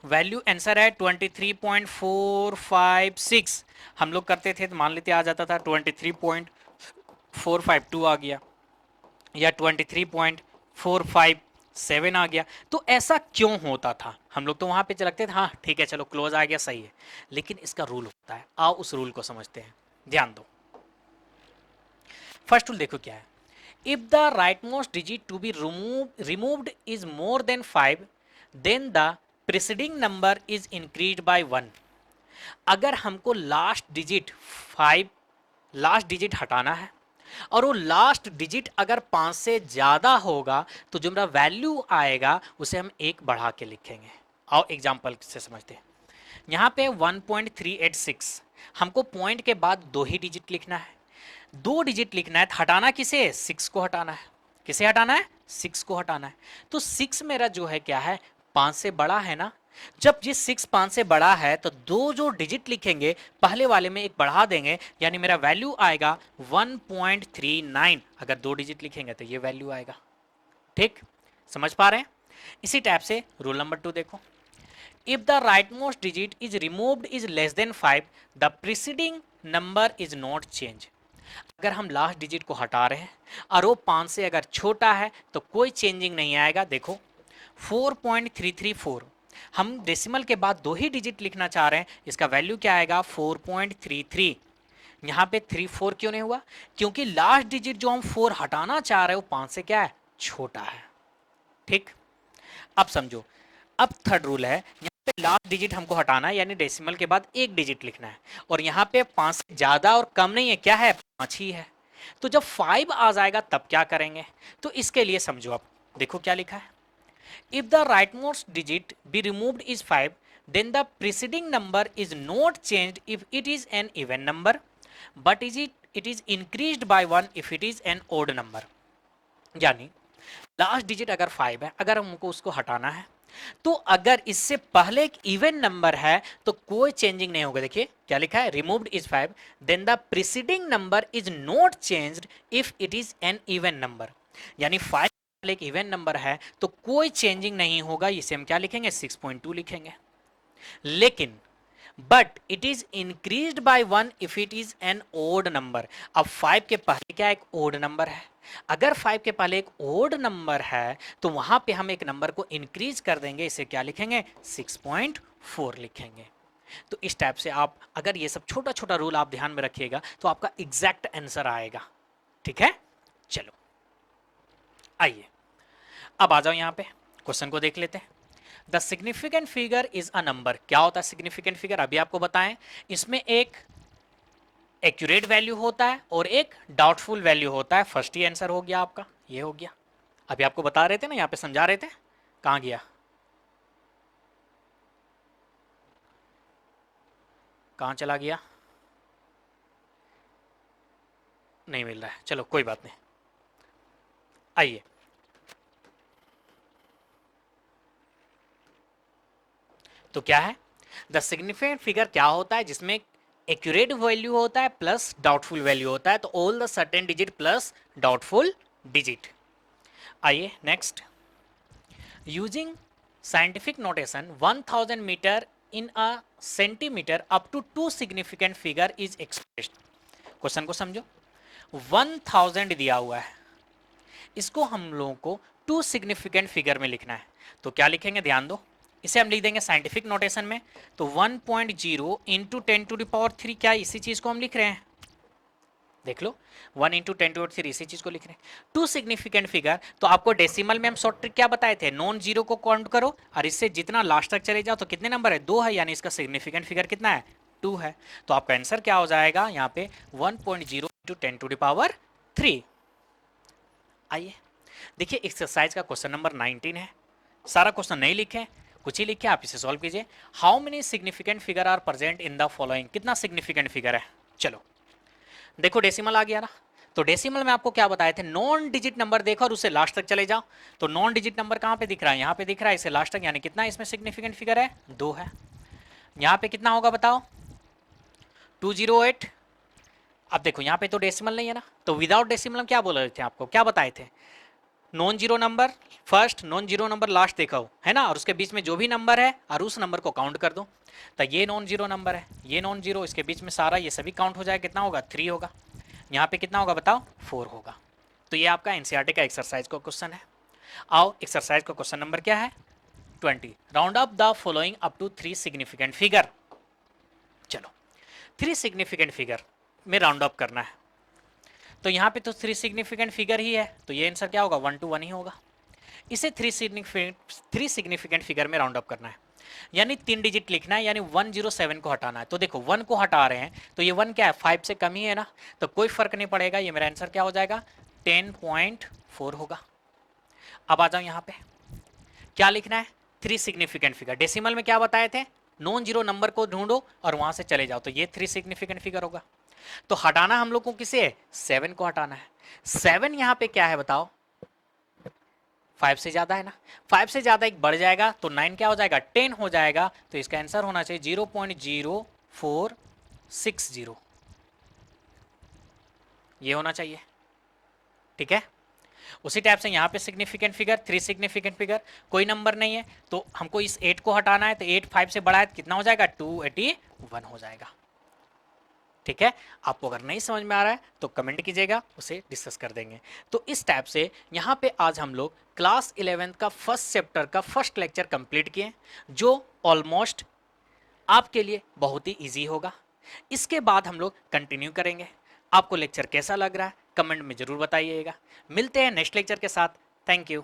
वैल्यू आंसर है 23.456, हम लोग करते थे तो मान लेते आ जाता था 23.452 आ गया या 23.457 आ गया। तो ऐसा क्यों होता था? हम लोग तो वहां पे लगते थे हाँ ठीक है चलो क्लोज आ गया, सही है, लेकिन इसका रूल होता है, आओ उस रूल को समझते हैं, ध्यान दो। फर्स्ट रूल देखो क्या है, if the rightmost digit to be removed is more than 5, then the preceding number is increase by 1। अगर हमको लास्ट डिजिट 5, लास्ट डिजिट हटाना है और वो लास्ट डिजिट अगर 5 से ज्यादा होगा, तो जो मेरा वैल्यू आएगा उसे हम 1 बढ़ा के लिखेंगे। आओ एग्जांपल से समझते हैं। यहाँ पे 1.386, हमको पॉइंट के बाद 2 ही डिजिट लिखना है, 2 डिजिट लिखना है, हटाना किसे? 6 को हटाना है। किसे हटाना है? 6 को हटाना है। तो 6 मेरा जो है क्या है? 5 से बड़ा है ना। जब ये 6 5 से बड़ा है तो 2 जो डिजिट लिखेंगे पहले वाले में 1 बढ़ा देंगे, यानी मेरा वैल्यू आएगा 1.39। अगर 2 डिजिट लिखेंगे तो ये वैल्यू आएगा। ठीक, समझ पा रहे हैं? इसी टाइप से रूल नंबर 2 देखो, if the rightmost digit is removed is less than 5, the preceding number is not changed। अगर हम लास्ट डिजिट को हटा रहे हैं और वो 5 से अगर छोटा है तो कोई चेंजिंग नहीं आएगा। देखो 4.334, हम डेसिमल के बाद 2 ही डिजिट लिखना चाह रहे हैं, इसका वैल्यू क्या आएगा? 4.33। यहाँ पे 34 क्यों नहीं हुआ? क्योंकि लास्ट डिजिट जो हम 4 हटाना चाह रहे हैं वो 5 से क्या है? छोटा है। ठीक, अब समझो, अब थर्ड रूल है, यहाँ पे लास्ट डिजिट हमको हटाना है, यानी डेसिमल के बाद 1 डिजिट लिखना है, और यहाँ पे 5 से ज्यादा और कम नहीं है, क्या है? 5 ही है। तो जब 5 आ जाएगा तब क्या करेंगे? तो इसके लिए समझो, आप देखो क्या लिखा है, if the rightmost digit be removed is 5, then the preceding number is not changed if it is an even number, but it is increased by 1 if it is an odd number. यानी last digit अगर 5 है, अगर हमको उसको हटाना है तो अगर इससे पहले एक इवन नंबर है तो कोई चेंजिंग नहीं होगा। देखिए क्या लिखा है, removed is 5, then the preceding number is not changed if it is an even number. यानी 5 एक इवन नंबर है तो कोई चेंजिंग नहीं होगा, इसे हम क्या लिखेंगे 6.2 लिखेंगे। लेकिन but it is increased by 1 if it is an odd number. अब 5 के पहले क्या एक ओड नंबर है, अगर 5 के पहले एक ओड नंबर है तो वहां पे हम एक नंबर को इंक्रीज कर देंगे, इसे क्या लिखेंगे 6.4 लिखेंगे। तो इस टाइप से आप अगर ये सब छोटा छोटा रूल आप ध्यान में रखिएगा तो आपका एग्जैक्ट आंसर आएगा। ठीक है, चलो आइए अब आ जाओ यहां पे क्वेश्चन को देख लेते हैं। The significant figure is a number. क्या होता है सिग्निफिकेंट फिगर, अभी आपको बताएं। इसमें एक एक्यूरेट वैल्यू होता है और एक डाउटफुल वैल्यू होता है। फर्स्ट ही आंसर हो गया आपका, ये हो गया। अभी आपको बता रहे थे ना, यहाँ पे समझा रहे थे, कहाँ गया, कहाँ चला गया, नहीं मिल रहा है, चलो कोई बात नहीं। आइए तो क्या है द सिग्निफिकेंट फिगर, क्या होता है जिसमें एक्यूरेट वैल्यू होता है प्लस डाउटफुल वैल्यू होता है। तो all the certain digit plus doubtful digit. आइए next, using scientific notation 1000 metre in a centimetre up to 2 significant figure is expressed. Question को समझो, 1000 दिया हुआ है, इसको हम लोगों को 2 सिग्निफिकेंट फिगर में लिखना है। तो क्या लिखेंगे, ध्यान दो, इसे हम लिख देंगे साइंटिफिक नोटेशन में। तो 1.0 इंटू 10⁻³ क्या इसी चीज को हम लिख रहे हैं, देख लो 1 इंटू 10⁻³ इसी चीज को लिख रहे हैं। 2 सिग्निफिकेंट फिगर, तो आपको डेसिमल में हम शॉर्ट ट्रिक क्या बताए थे, नॉन जीरो को काउंट करो और इससे जितना लास्ट तक चले जाओ तो कितने नंबर है, 2 है, यानी इसका सिग्निफिकेंट फिगर कितना है 2 है। तो आपका आंसर क्या हो जाएगा यहाँ पे 1.0 इंटू 10⁻3। आइए देखिए एक्सरसाइज का क्वेश्चन नंबर 19 है। सारा क्वेश्चन नहीं लिखे, कुछ ही लिखे, आप इसे सॉल्व कीजिए। How many significant figure are present in the following, कितना सिग्निफिकेंट फिगर है। चलो देखो डेसिमल आ गया ना, तो डेसिमल में आपको क्या बताए थे, नॉन डिजिट नंबर देखो और उसे लास्ट तक चले जाओ। तो नॉन डिजिट नंबर कहाँ पे दिख रहा है, यहाँ पे दिख रहा है, इसे लास्ट तक, यानी कितना इसमें सिग्निफिकेंट फिगर है 2 है। यहाँ पे कितना होगा बताओ 208। अब देखो यहाँ पे तो डेसिमल नहीं है ना, तो विदाउट डेसिमल हम क्या बोल रहे थे, आपको क्या बताए थे, non zero number first, non zero number last देखा हो है ना, और उसके बीच में जो भी नंबर है और उस नंबर को काउंट कर दो। तो ये नॉन जीरो नंबर है, ये नॉन जीरो, इसके बीच में सारा ये सभी काउंट हो जाएगा, कितना होगा 3 होगा। यहाँ पे कितना होगा बताओ 4 होगा। तो ये आपका एनसीईआरटी का एक्सरसाइज का क्वेश्चन है। आओ एक्सरसाइज का क्वेश्चन नंबर क्या है 20, round up the following up to 3 significant figure. चलो 3 सिग्निफिकेंट फिगर में राउंड अप करना है। तो यहाँ पे तो 3 सिग्निफिकेंट फिगर ही है, तो ये आंसर क्या होगा 1 to 1 ही होगा। इसे 3 सिग्निफिकेंट फिगर में राउंड अप करना है, यानी 3 डिजिट लिखना है, यानी 107 को हटाना है। तो देखो 1 को हटा रहे हैं तो ये 1 क्या है 5 से कम ही है ना, तो कोई फर्क नहीं पड़ेगा, ये मेरा आंसर क्या हो जाएगा 10.4 होगा। अब आ जाओ यहाँ पे क्या लिखना है 3 सिग्निफिकेंट फिगर, डेसिमल में क्या बताए थे, नॉन जीरो नंबर को ढूंढो और वहां से चले जाओ, तो ये 3 सिग्निफिकेंट फिगर होगा। तो हटाना हम लोग को किसे है 7 को हटाना है। 7 यहाँ पे क्या है बताओ 5 से ज्यादा है ना, 5 से ज्यादा एक बढ़ जाएगा तो 9 क्या हो जाएगा 10 हो जाएगा। तो इसका आंसर होना चाहिए 0.0460, ये होना चाहिए। ठीक है, उसी टाइप से यहाँ पे सिग्निफिकेंट फिगर 3 सिग्निफिकेंट फिगर, कोई नंबर नहीं है तो हमको इस 8 को हटाना है, तो 8 5 से बड़ा है तो कितना हो जाएगा 281 हो जाएगा। ठीक है, आपको अगर नहीं समझ में आ रहा है तो कमेंट कीजिएगा, उसे डिस्कस कर देंगे। तो इस टाइप से यहाँ पे आज हम लोग क्लास 11 का फर्स्ट चैप्टर का फर्स्ट लेक्चर कंप्लीट किए, जो ऑलमोस्ट आपके लिए बहुत ही इजी होगा। इसके बाद हम लोग कंटिन्यू करेंगे। आपको लेक्चर कैसा लग रहा है कमेंट में जरूर बताइएगा। मिलते हैं नेक्स्ट लेक्चर के साथ। Thank you.